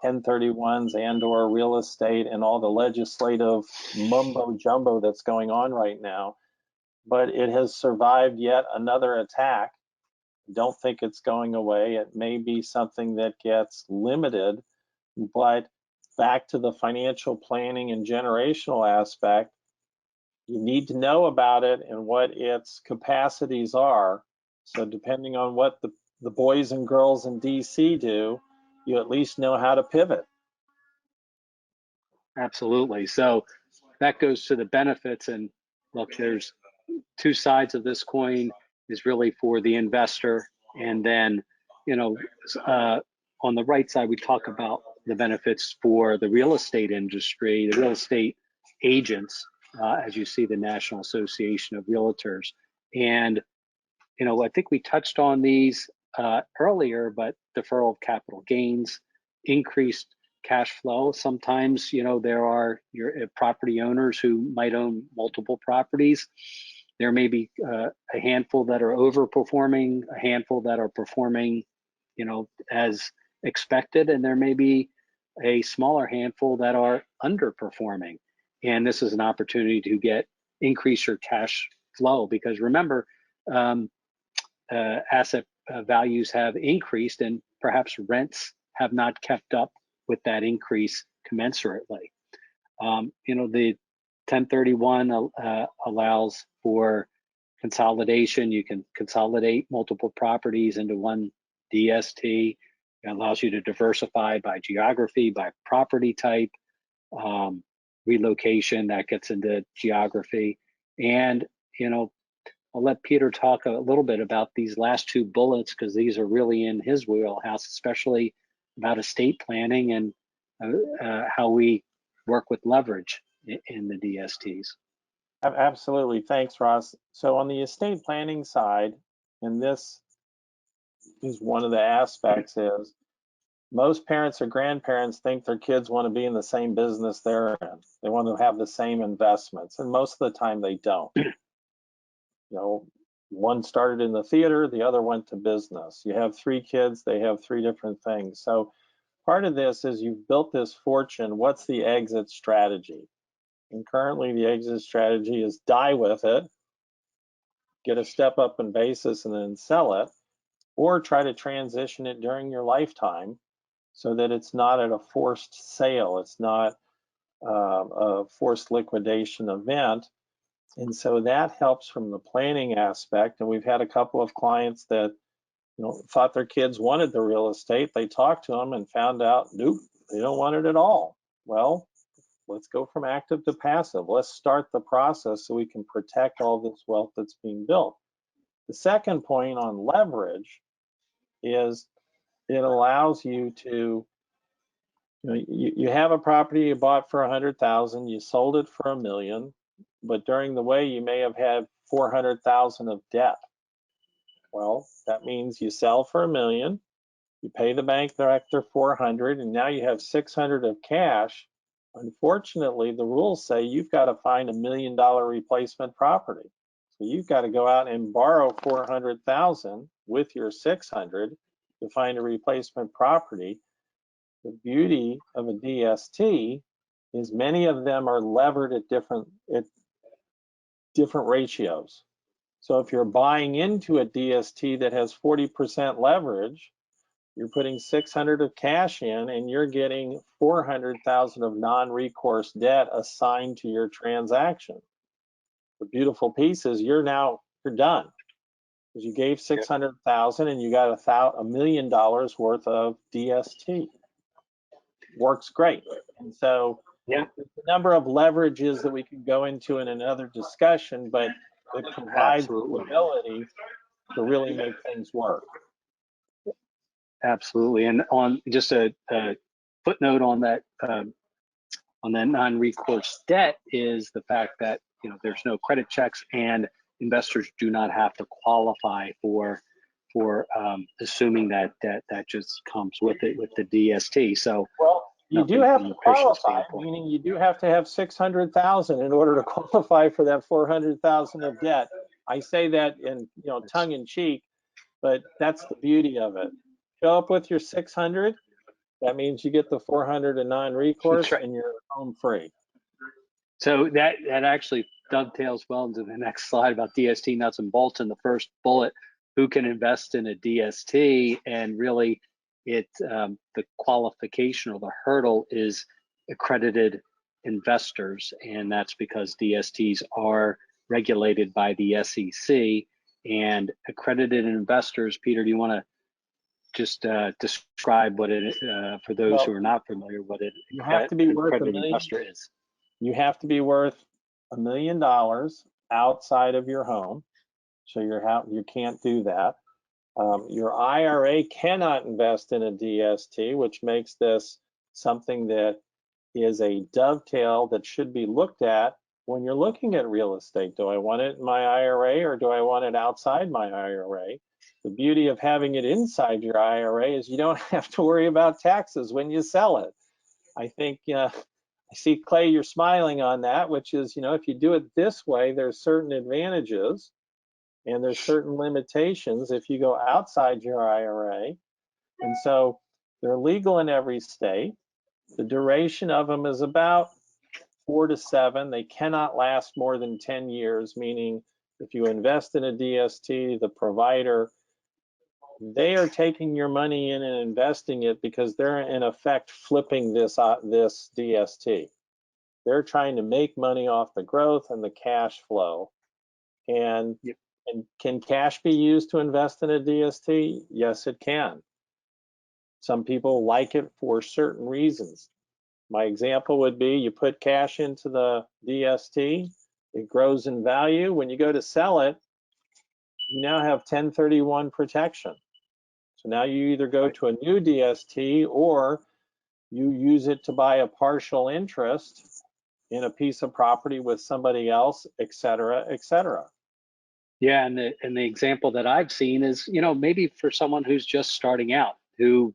1031s and/or real estate and all the legislative mumbo jumbo that's going on right now. But it has survived yet another attack. Don't think it's going away. It may be something that gets limited, but back to the financial planning and generational aspect, you need to know about it and what its capacities are. So depending on what the boys and girls in DC do, you at least know how to pivot. Absolutely. So that goes to the benefits. And look, there's two sides of this coin. Is really for the investor, and then on the right side we talk about the benefits for the real estate industry, the real estate agents, as you see the National Association of Realtors. And I think we touched on these earlier, but deferral of capital gains, increased cash flow. Sometimes there are your property owners who might own multiple properties. There may be a handful that are overperforming, a handful that are performing, as expected, and there may be a smaller handful that are underperforming. And this is an opportunity to increase your cash flow, because remember, asset values have increased, and perhaps rents have not kept up with that increase commensurately. The 1031 allows for consolidation. You can consolidate multiple properties into one DST. It allows you to diversify by geography, by property type, relocation, that gets into geography. And, I'll let Peter talk a little bit about these last two bullets, because these are really in his wheelhouse, especially about estate planning and how we work with leverage in the DSTs. Absolutely. Thanks, Ross. So on the estate planning side, and this is one of the aspects, is most parents or grandparents think their kids want to be in the same business they're in. They want to have the same investments, and most of the time they don't. One started in the theater, the other went to business. You have 3 kids, they have 3 different things. So part of this is you've built this fortune. What's the exit strategy? And currently the exit strategy is die with it, get a step up in basis and then sell it, or try to transition it during your lifetime so that it's not at a forced sale. It's not a forced liquidation event. And so that helps from the planning aspect. And we've had a couple of clients that thought their kids wanted the real estate. They talked to them and found out, nope, they don't want it at all. Well, let's go from active to passive. Let's start the process so we can protect all this wealth that's being built. The second point on leverage is it allows you to, you have a property you bought for $100,000, you sold it for $1 million, but during the way you may have had $400,000 of debt. Well, that means you sell for $1 million, you pay the bank director $400, and now you have $600 of cash. Unfortunately, the rules say you've got to find $1 million replacement property. So you've got to go out and borrow 400,000 with your 600 to find a replacement property. The beauty of a DST is many of them are levered at different ratios. So if you're buying into a DST that has 40% leverage, you're putting 600 of cash in and you're getting 400,000 of non-recourse debt assigned to your transaction. The beautiful piece is you're done because you gave 600,000 and you got $1 million worth of DST. Works great. And so Yeah, there's a number of leverages that we can go into in another discussion, but it provides the absolutely. ability to really make things work. Absolutely. And on just a footnote on that non-recourse debt is the fact that there's no credit checks and investors do not have to qualify for assuming that just comes with it with the DST. So well, you do have to qualify, meaning you do have to have 600,000 in order to qualify for that 400,000 of debt. I say that in tongue in cheek, but that's the beauty of it. Show up with your 600. That means you get the 400 in non-recourse, right, and you're home free. So that actually dovetails well into the next slide about DST nuts and bolts. In the first bullet, who can invest in a DST? And really, the qualification or the hurdle is accredited investors, and that's because DSTs are regulated by the SEC. And accredited investors, Peter, do you want to just describe what it for those who are not familiar, what it you have to be worth accredited investor is? You have to be worth $1 million outside of your home, so you can't do that. Your IRA cannot invest in a DST, which makes this something that is a dovetail that should be looked at when you're looking at real estate. Do I want it in my IRA or do I want it outside my IRA? The beauty of having it inside your IRA is you don't have to worry about taxes when you sell it. I think I see, Clay, you're smiling on that, which is, if you do it this way, there's certain advantages and there's certain limitations if you go outside your IRA. And so they're legal in every state. The duration of them is about 4 to 7. They cannot last more than 10 years, meaning if you invest in a DST, the provider, they are taking your money in and investing it because they're in effect flipping this DST. They're trying to make money off the growth and the cash flow. And can cash be used to invest in a DST? Yes, it can. Some people like it for certain reasons. My example would be you put cash into the DST, it grows in value. When you go to sell it, you now have 1031 protection. So now you either go to a new DST or you use it to buy a partial interest in a piece of property with somebody else, et cetera, et cetera. Yeah, and the example that I've seen is, maybe for someone who's just starting out, who,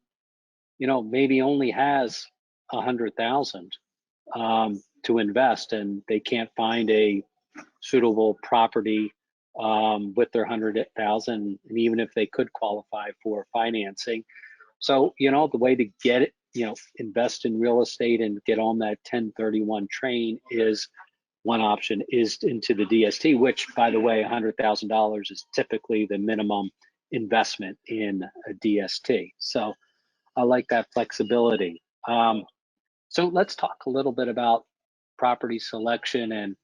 maybe only has 100,000 to invest, and they can't find a suitable property with their 100,000, and even if they could qualify for financing. So, the way to get it, invest in real estate and get on that 1031 train is one option is into the DST, which, by the way, $100,000 is typically the minimum investment in a DST. So I like that flexibility. So let's talk a little bit about property selection. And,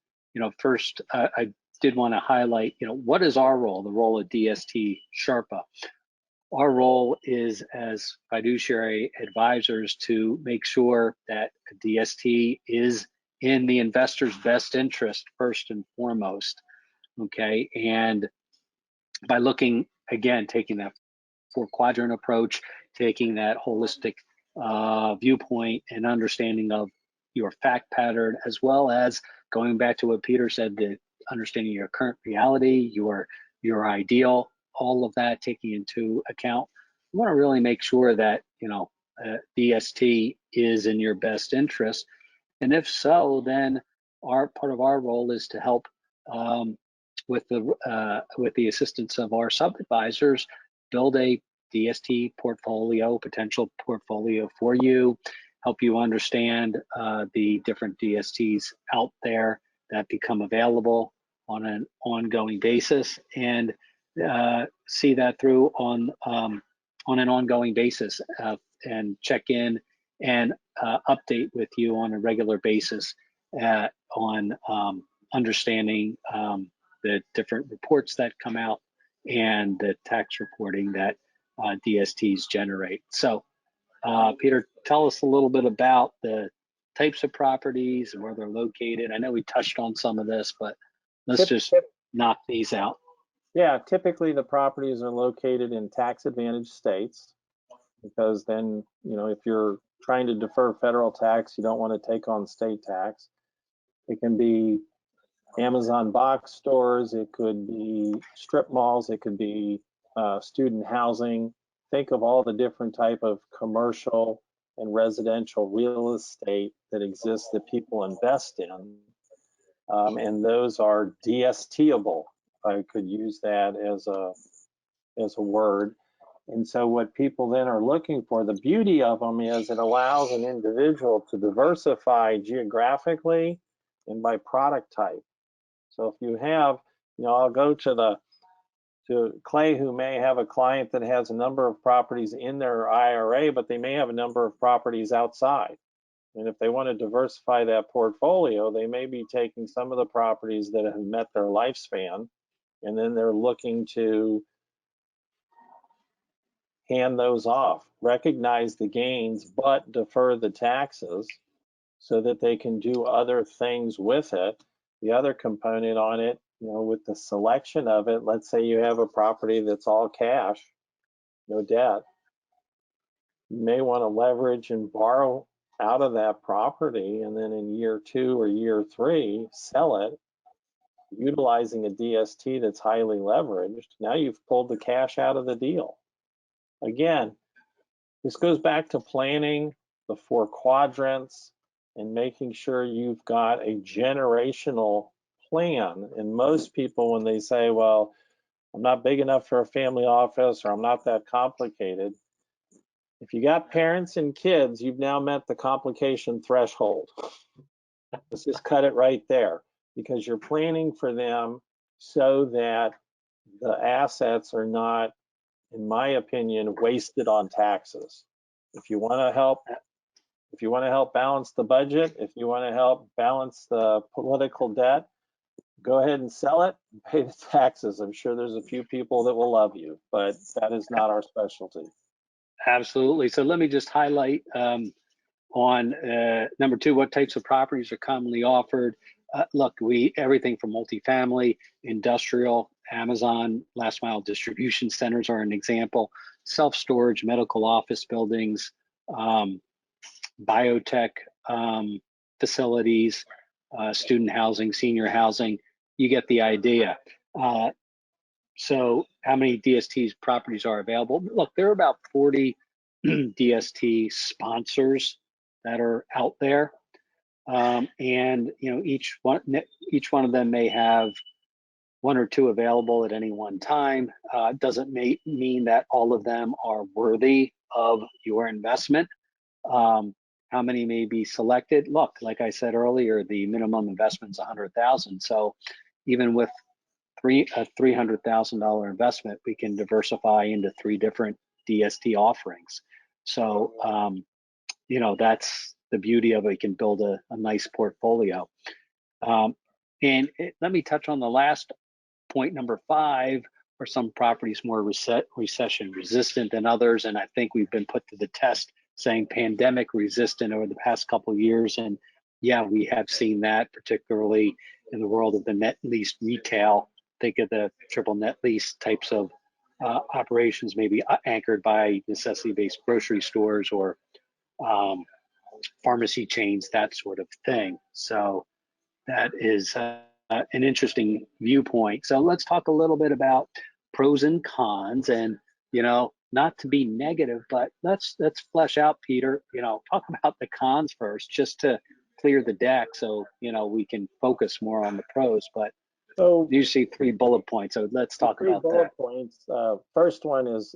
first, I did want to highlight, what is our role, the role of DST Sherpa? Our role is as fiduciary advisors to make sure that a DST is in the investor's best interest first and foremost, okay? And by looking, again, taking that 4-quadrant approach, taking that holistic viewpoint and understanding of your fact pattern, as well as going back to what Peter said, the understanding your current reality, your ideal, all of that taking into account. You want to really make sure that DST is in your best interest, and if so, then part of our role is to help with the assistance of our sub-advisors, build a DST portfolio, potential portfolio for you, help you understand the different DSTs out there that become available on an ongoing basis, and see that through on an ongoing basis, and check in and update with you on a regular basis on understanding the different reports that come out and the tax reporting that DSTs generate. So, Peter, tell us a little bit about the types of properties and where they're located. I know we touched on some of this, but let's just knock these out. Yeah, typically the properties are located in tax advantage states, because then, you know, if you're trying to defer federal tax, you don't want to take on state tax. It can be Amazon box stores, it could be strip malls, it could be student housing. Think of all the different type of commercial and residential real estate that exists that people invest in, and those are DSTable. I could use that as a word. And so what people then are looking for, the beauty of them is it allows an individual to diversify geographically and by product type. So if you have, you know, I'll go to Clay, who may have a client that has a number of properties in their IRA, but they may have a number of properties outside. And if they want to diversify that portfolio, they may be taking some of the properties that have met their lifespan, and then they're looking to hand those off, recognize the gains, but defer the taxes so that they can do other things with it. The other component on it, you know, with the selection of it, let's say you have a property that's all cash, no debt. You may want to leverage and borrow out of that property, and then in year 2 or year 3, sell it, utilizing a DST that's highly leveraged. Now you've pulled the cash out of the deal. Again, this goes back to planning the 4 quadrants and making sure you've got a generational plan. And most people, when they say, well, I'm not big enough for a family office, or I'm not that complicated, if you got parents and kids, you've now met the complication threshold. Let's just cut it right there, because you're planning for them so that the assets are not, in my opinion, wasted on taxes. If you want to help balance the budget, if you want to help balance the political debt, go ahead and sell it and pay the taxes. I'm sure there's a few people that will love you, but that is not our specialty. Absolutely. So let me just highlight on number 2, what types of properties are commonly offered. Look, everything from multifamily, industrial, Amazon, last mile distribution centers are an example, self-storage, medical office buildings, biotech facilities, student housing, senior housing. You get the idea. So how many DST properties are available? Look, there are about 40 DST sponsors that are out there. And you know, each one of them may have 1 or 2 available at any one time. Doesn't mean that all of them are worthy of your investment. How many may be selected? Look, like I said earlier, the minimum investment is $100,000. So even with a $300,000 investment, we can diversify into 3 different DST offerings. So you know, that's the beauty of it. You can build a nice portfolio. Let me touch on the last point, number 5. Are some properties more recession resistant than others? And I think we've been put to the test saying pandemic resistant over the past couple of years. And yeah, we have seen that, particularly in the world of the net lease retail. Think of the triple net lease types of operations, maybe anchored by necessity-based grocery stores or pharmacy chains, that sort of thing. So that is an interesting viewpoint. So let's talk a little bit about pros and cons, and you know, not to be negative, but let's flesh out, Peter. You know, talk about the cons first, just to clear the deck, so you know we can focus more on the pros. But So usually 3 bullet points. So let's talk three about bullet that. points. First one is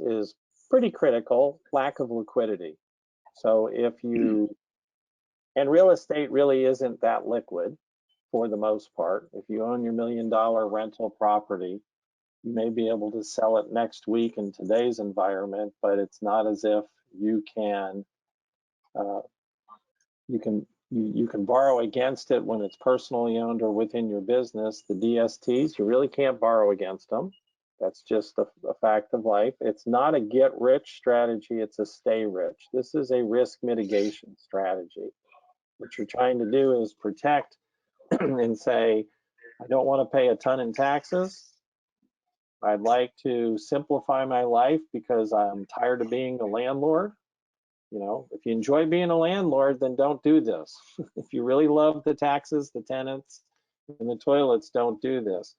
pretty critical: lack of liquidity. So if you and real estate really isn't that liquid for the most part. If you own your $1 million rental property, you may be able to sell it next week in today's environment, but it's not as if you can you can borrow against it when it's personally owned or within your business. The DSTs, you really can't borrow against them. That's just a fact of life. It's not a get rich strategy, it's a stay rich. This is a risk mitigation strategy. What you're trying to do is protect and say, I don't want to pay a ton in taxes. I'd like to simplify my life because I'm tired of being the landlord. You know, if you enjoy being a landlord, then don't do this. If you really love the taxes, the tenants, and the toilets, don't do this.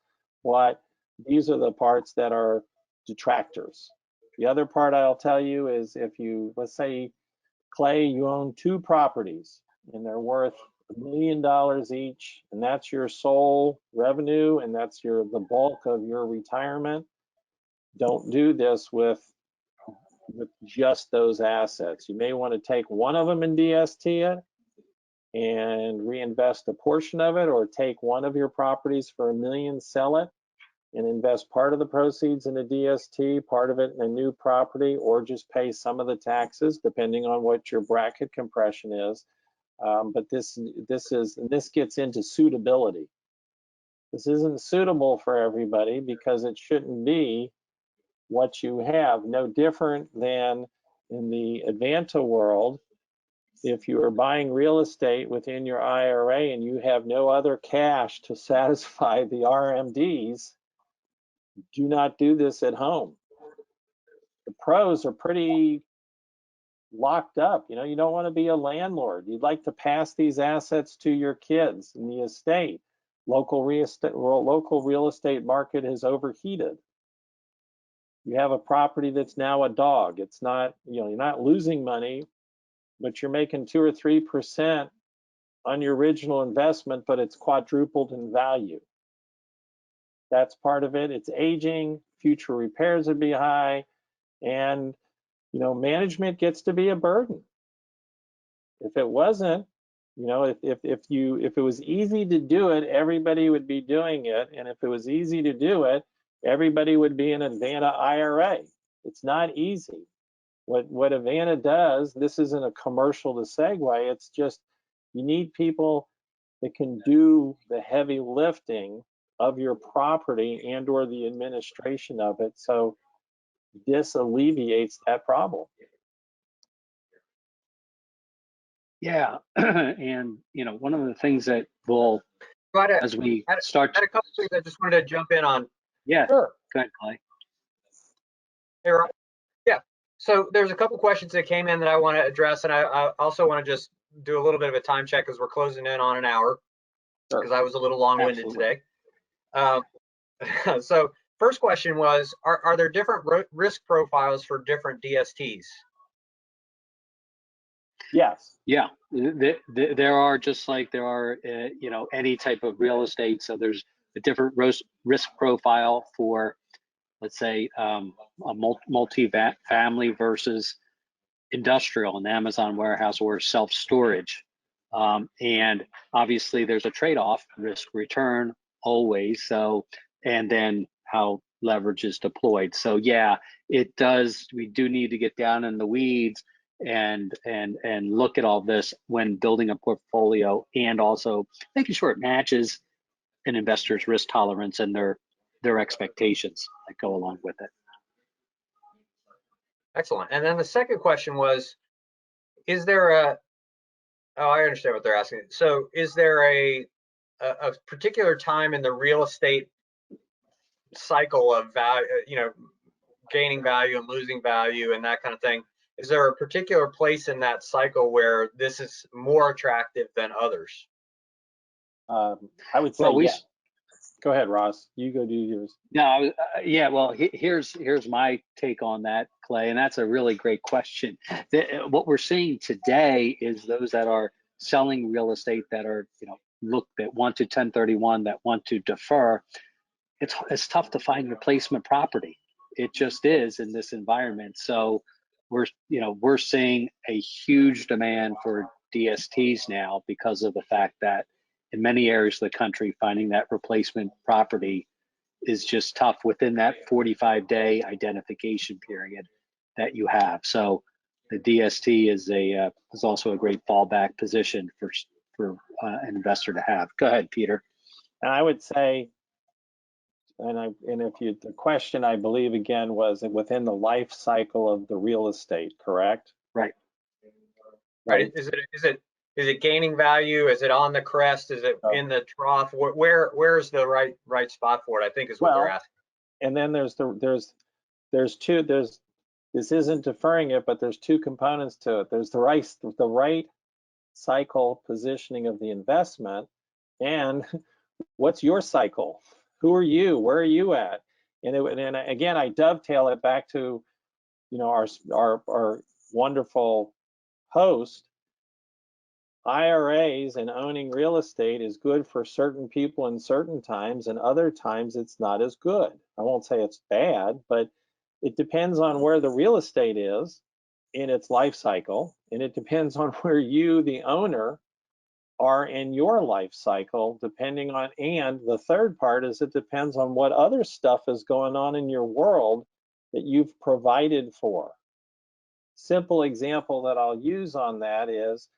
These are the parts that are detractors. The other part I'll tell you is if you, let's say, Clay, you own 2 properties and they're worth $1 million each, and that's your sole revenue and that's the bulk of your retirement. Don't do this with just those assets. You may want to take one of them and DST it and reinvest a portion of it, or take one of your properties for $1 million, sell it, and invest part of the proceeds in a DST, part of it in a new property, or just pay some of the taxes depending on what your bracket compression is. But this gets into suitability. This isn't suitable for everybody because it shouldn't be what you have. No different than in the Advanta world. If you are buying real estate within your IRA and you have no other cash to satisfy the RMDs, do not do this at home. The pros are pretty locked up. You know, you don't want to be a landlord. You'd like to pass these assets to your kids in the estate. Local real estate market has overheated. You have a property that's now a dog. It's not, you know, you're not losing money, but you're making 2 or 3% on your original investment, but it's quadrupled in value. That's part of it. It's aging, future repairs would be high, and you know, management gets to be a burden. If it wasn't, you know, if it was easy to do it, everybody would be doing it, and if it was easy to do it, everybody would be an Advanta IRA. It's not easy. What Advanta does, this isn't a commercial to segue, it's just you need people that can do the heavy lifting of your property and or the administration of it. So this alleviates that problem. Yeah, and you know, one of the things that will, as we start, I had a couple things I just wanted to jump in on. yeah, Sure. go ahead, Clay. Hey, Rob. Yeah. So there's a couple questions that came in that I want to address, and I also want to just do a little bit of a time check because we're closing in on an hour, because I was a little long-winded today. So first question was, are there different risk profiles for different DSTs? Yes. Yeah, there are, just like there are, you know, any type of real estate. So there's a different risk profile for, let's say, a multi-family versus industrial, an Amazon warehouse, or self-storage. And obviously there's a trade-off, risk return always. So, and then how leverage is deployed. So yeah, it does, we do need to get down in the weeds and look at all this when building a portfolio, and also making sure it matches an investor's risk tolerance and their expectations that go along with it. Excellent. And then the second question was, is there oh, I understand what they're asking. So is there a particular time in the real estate cycle of value, you know, gaining value and losing value and that kind of thing? Is there a particular place in that cycle where this is more attractive than others? I would say, yeah. Go ahead, Ross. You go do yours. No, yeah. Well, here's my take on that, Clay, and that's a really great question. What we're seeing today is those that are selling real estate that are, you know, that want to 1031, that want to defer. it's tough to find replacement property. It just is in this environment. So we're seeing a huge demand for DSTs now because of the fact that in many areas of the country, finding that replacement property is just tough within that 45-day identification period that you have. So the DST is also a great fallback position for an investor to have. Go ahead, Peter. And I would say, the question, I believe, again, was within the life cycle of the real estate, correct? Right. Right. Is it gaining value? Is it on the crest? Is it in the trough? Where's the right spot for it? I think is what they're asking. And then this isn't deferring it, but there's two components to it. There's the right cycle positioning of the investment, and what's your cycle? Who are you? Where are you at? And again, I dovetail it back to, our wonderful host. IRAs and owning real estate is good for certain people in certain times, and other times it's not as good. I won't say it's bad, but it depends on where the real estate is in its life cycle, and it depends on where you, the owner, are in your life cycle, depending on, and the third part is it depends on what other stuff is going on in your world that you've provided for. Simple example that I'll use on that is,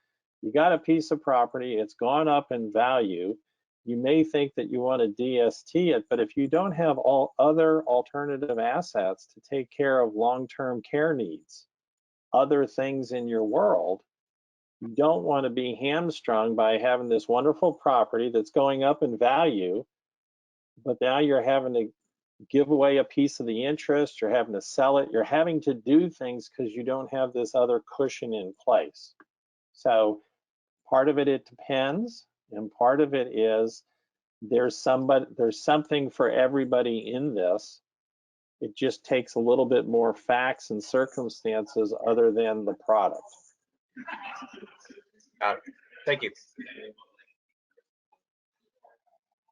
you got a piece of property, it's gone up in value. You may think that you want to DST it, but if you don't have all other alternative assets to take care of long-term care needs, other things in your world, you don't want to be hamstrung by having this wonderful property that's going up in value, but now you're having to give away a piece of the interest, you're having to sell it, you're having to do things because you don't have this other cushion in place. So part of it depends, and part of it is there's something for everybody in this. It just takes a little bit more facts and circumstances other than the product. Thank you.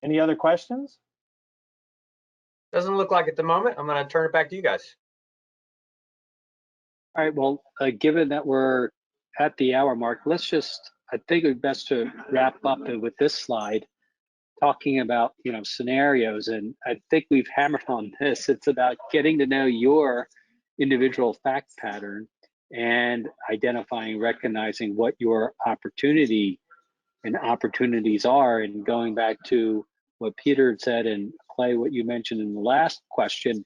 Any other questions? Doesn't look like at the moment. I'm going to turn it back to you guys. All right, well, given that we're at the hour mark, I think it's best to wrap up with this slide, talking about, scenarios. And I think we've hammered on this. It's about getting to know your individual fact pattern and identifying, recognizing what your opportunities are. And going back to what Peter had said, and Clay, what you mentioned in the last question,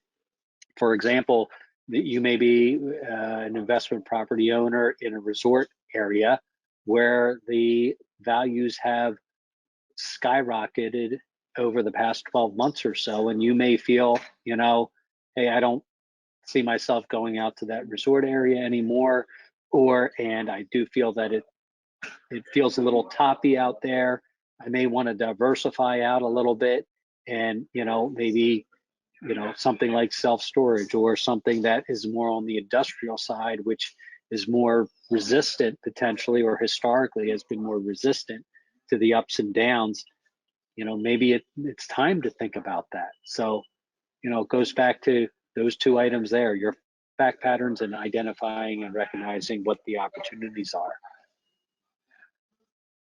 for example, that you may be an investment property owner in a resort area where the values have skyrocketed over the past 12 months or so, and you may feel, hey, I don't see myself going out to that resort area anymore, and I do feel that it feels a little toppy out there. I may want to diversify out a little bit, and maybe something like self-storage, or something that is more on the industrial side, which is more resistant potentially, or historically has been more resistant to the ups and downs. Maybe it's time to think about that. So, it goes back to those two items there, your fact patterns and identifying and recognizing what the opportunities are.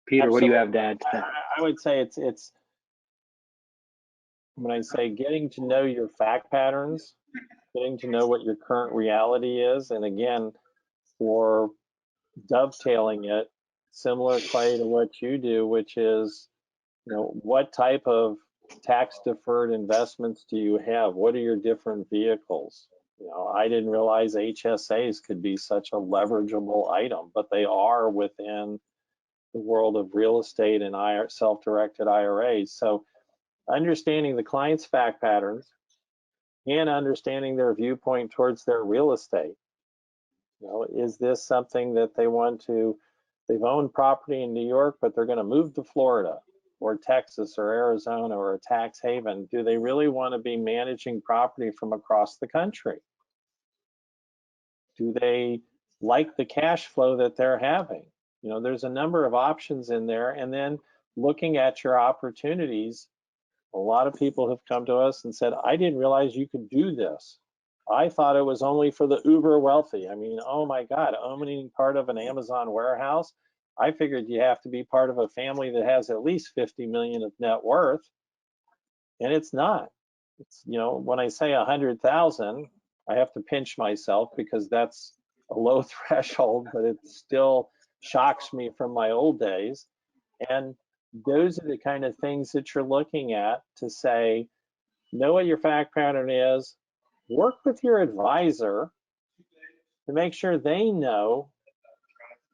Peter, Absolutely. What do you have to add to that? I would say it's when I say getting to know your fact patterns, getting to know what your current reality is, and again, for dovetailing it, similar, Clay, to what you do, which is, what type of tax deferred investments do you have? What are your different vehicles? I didn't realize HSAs could be such a leverageable item, but they are within the world of real estate and self-directed IRAs. So understanding the client's fact patterns and understanding their viewpoint towards their real estate. Is this something that they've owned property in New York, but they're going to move to Florida or Texas or Arizona or a tax haven? Do they really want to be managing property from across the country? Do they like the cash flow that they're having? There's a number of options in there, and then looking at your opportunities A lot of people have come to us and said, I didn't realize you could do this. I thought it was only for the uber wealthy. I mean, oh my God, owning part of an Amazon warehouse, I figured you have to be part of a family that has at least 50 million of net worth, and it's not. It's, you know, when I say 100,000, I have to pinch myself because that's a low threshold, but it still shocks me from my old days. And those are the kind of things that you're looking at to say, know what your fact pattern is, work with your advisor to make sure they know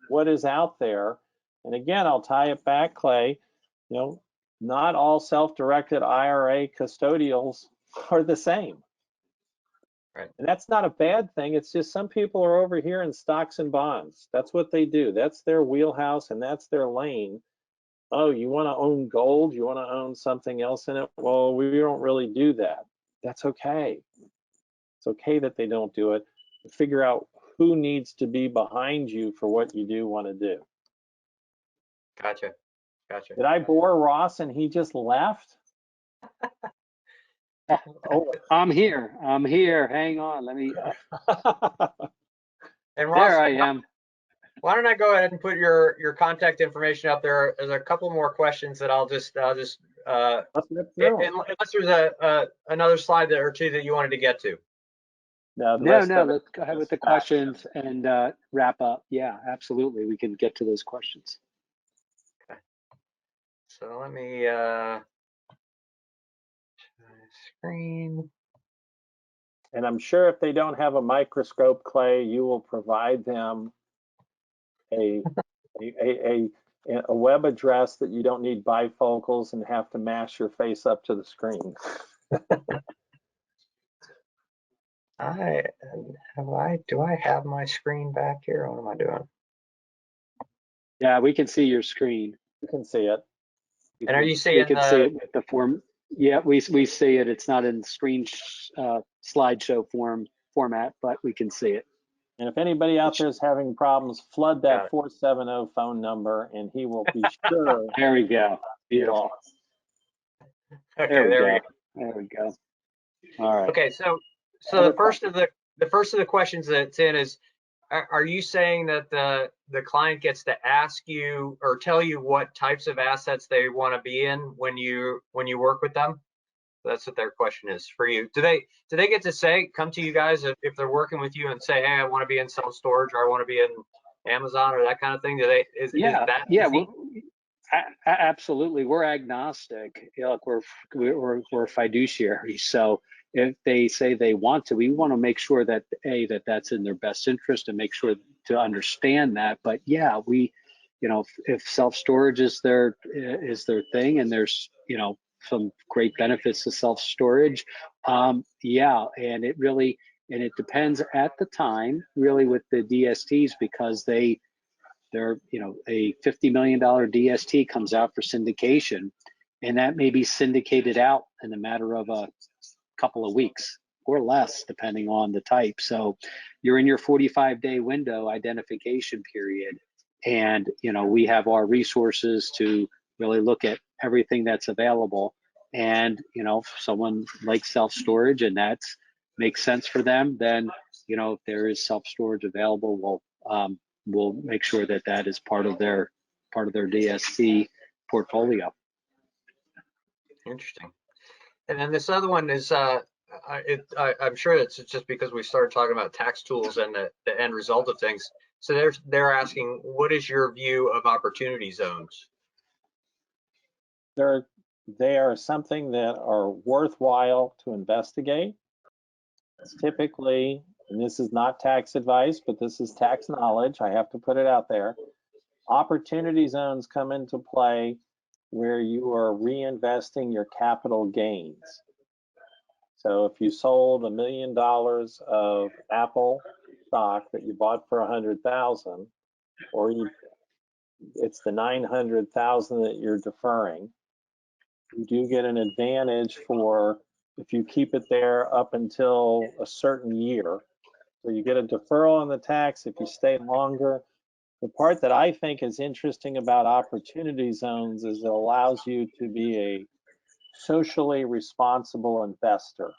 what is out there. And again, I'll tie it back, Clay, you know, not all self-directed IRA custodials are the same. Right. And that's not a bad thing. It's just some people are over here in stocks and bonds. That's what they do. That's their wheelhouse and that's their lane. Oh, you want to own gold? You want to own something else in it? Well, we don't really do that. That's okay. It's okay that they don't do it. Figure out who needs to be behind you for what you do want to do. Gotcha. Gotcha. Did I bore Ross and he just left? Oh, I'm here. I'm here. Hang on. Let me. And Ross, There I am. why don't I go ahead and put your contact information up there? There's a couple more questions that I'll just unless there's another slide or two that you wanted to get to. No, Let's go ahead with the questions and wrap up. Yeah, absolutely. We can get to those questions. Okay. So let me share my screen. And I'm sure if they don't have a microscope, Clay, you will provide them a web address that you don't need bifocals and have to mash your face up to the screen. Do I have my screen back here? What am I doing? Yeah, we can see your screen. You can see it. And are you seeing we can see it with the form? Yeah, we see it. It's not in screen slideshow format, but we can see it. And if anybody out there is having problems, flood that 470 phone number and he will be sure. There we go. Beautiful. Okay, there we go. There we go. All right. Okay, so the first of the questions that's in is, are you saying that the client gets to ask you or tell you what types of assets they want to be in when you work with them? That's what their question is for you. Do they get to come to you guys if they're working with you and say, hey, I want to be in self-storage or I want to be in Amazon or that kind of thing? Is that easy? Absolutely. We're agnostic. You know, look, we're fiduciary. So if they say they want to, we want to make sure that that's in their best interest and make sure to understand that. But yeah, you know, if self-storage is their thing and there's, you know, some great benefits to self-storage, yeah, and it depends at the time really with the DSTs because they're, you know, a $50 million DST comes out for syndication, and that may be syndicated out in a matter of a couple of weeks or less, depending on the type. So you're in your 45-day window identification period, and you know we have our resources to really look at everything that's available. And you know, if someone likes self-storage and that makes sense for them, then you know if there is self-storage available, we'll make sure that that is part of their DST portfolio. Interesting. And then this other one is, I'm sure it's just because we started talking about tax tools and the end result of things. So they're asking, what is your view of opportunity zones? They are something that are worthwhile to investigate. It's typically, and this is not tax advice, but this is tax knowledge, I have to put it out there. Opportunity zones come into play where you are reinvesting your capital gains. So if you sold $1 million of Apple stock that you bought for 100,000, or it's the 900,000 that you're deferring, you do get an advantage for if you keep it there up until a certain year. So you get a deferral on the tax if you stay longer. The part that I think is interesting about opportunity zones is it allows you to be socially responsible investor.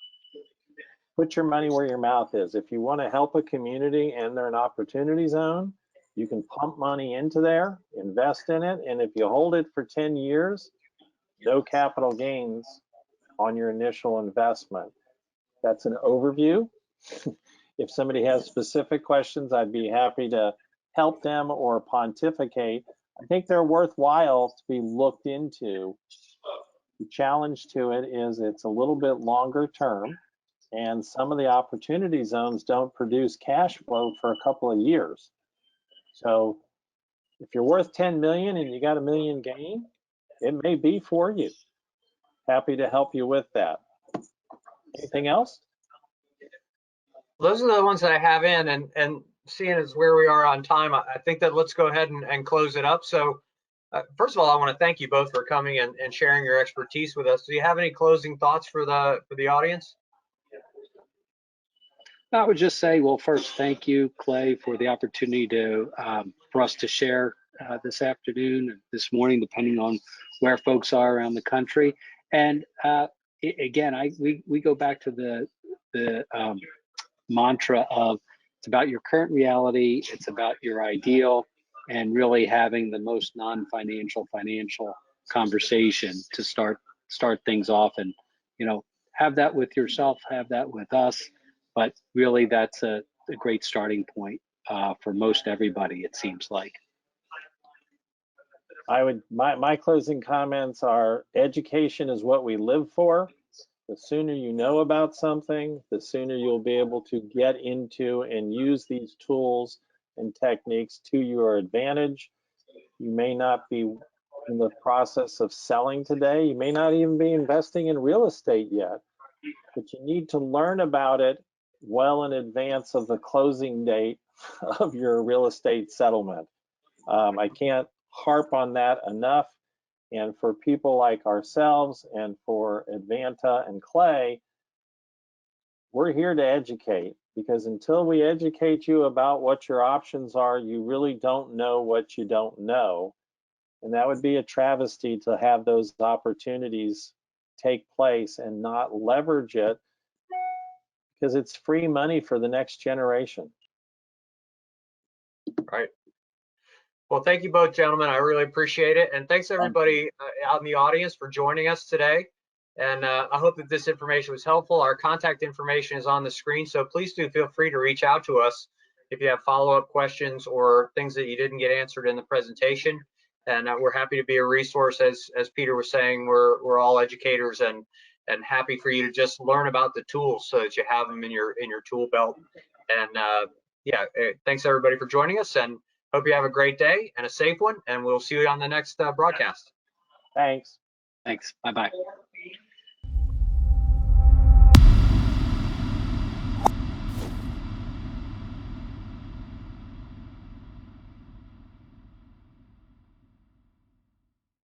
Put your money where your mouth is. If you want to help a community and they're an opportunity zone, you can pump money into there, invest in it, and if you hold it for 10 years, no capital gains on your initial investment. That's an overview. If somebody has specific questions, I'd be happy to help them or pontificate. I think they're worthwhile to be looked into. The challenge to it is it's a little bit longer term, and some of the opportunity zones don't produce cash flow for a couple of years. So if you're worth 10 million and you got $1 million gain, it may be for you. Happy to help you with that. Anything else? Those are the ones that I have in, and seeing as where we are on time, I think that let's go ahead and close it up. So first of all, I want to thank you both for coming and sharing your expertise with us. Do you have any closing thoughts for the audience? I would just say, well, first, thank you, Clay, for the opportunity for us to share this afternoon and this morning, depending on where folks are around the country. And again, we go back to the mantra of it's about your current reality, it's about your ideal, and really having the most non-financial financial conversation to start things off, and have that with yourself, have that with us. But really, that's a great starting point for most everybody, it seems like. My closing comments are: education is what we live for. The sooner you know about something, the sooner you'll be able to get into and use these tools and techniques to your advantage. You may not be in the process of selling today. You may not even be investing in real estate yet, but you need to learn about it well in advance of the closing date of your real estate settlement. I can't harp on that enough. And for people like ourselves and for Advanta and Clay, we're here to educate, because until we educate you about what your options are, you really don't know what you don't know. And that would be a travesty to have those opportunities take place and not leverage it, because it's free money for the next generation. Right. Well, thank you both, gentlemen. I really appreciate it. And thanks everybody out in the audience for joining us today. And I hope that this information was helpful. Our contact information is on the screen, so please do feel free to reach out to us if you have follow-up questions or things that you didn't get answered in the presentation. And we're happy to be a resource. As Peter was saying, we're all educators and happy for you to just learn about the tools so that you have them in your tool belt. And yeah, thanks everybody for joining us, and hope you have a great day and a safe one, and we'll see you on the next broadcast. Thanks. Thanks. Bye-bye.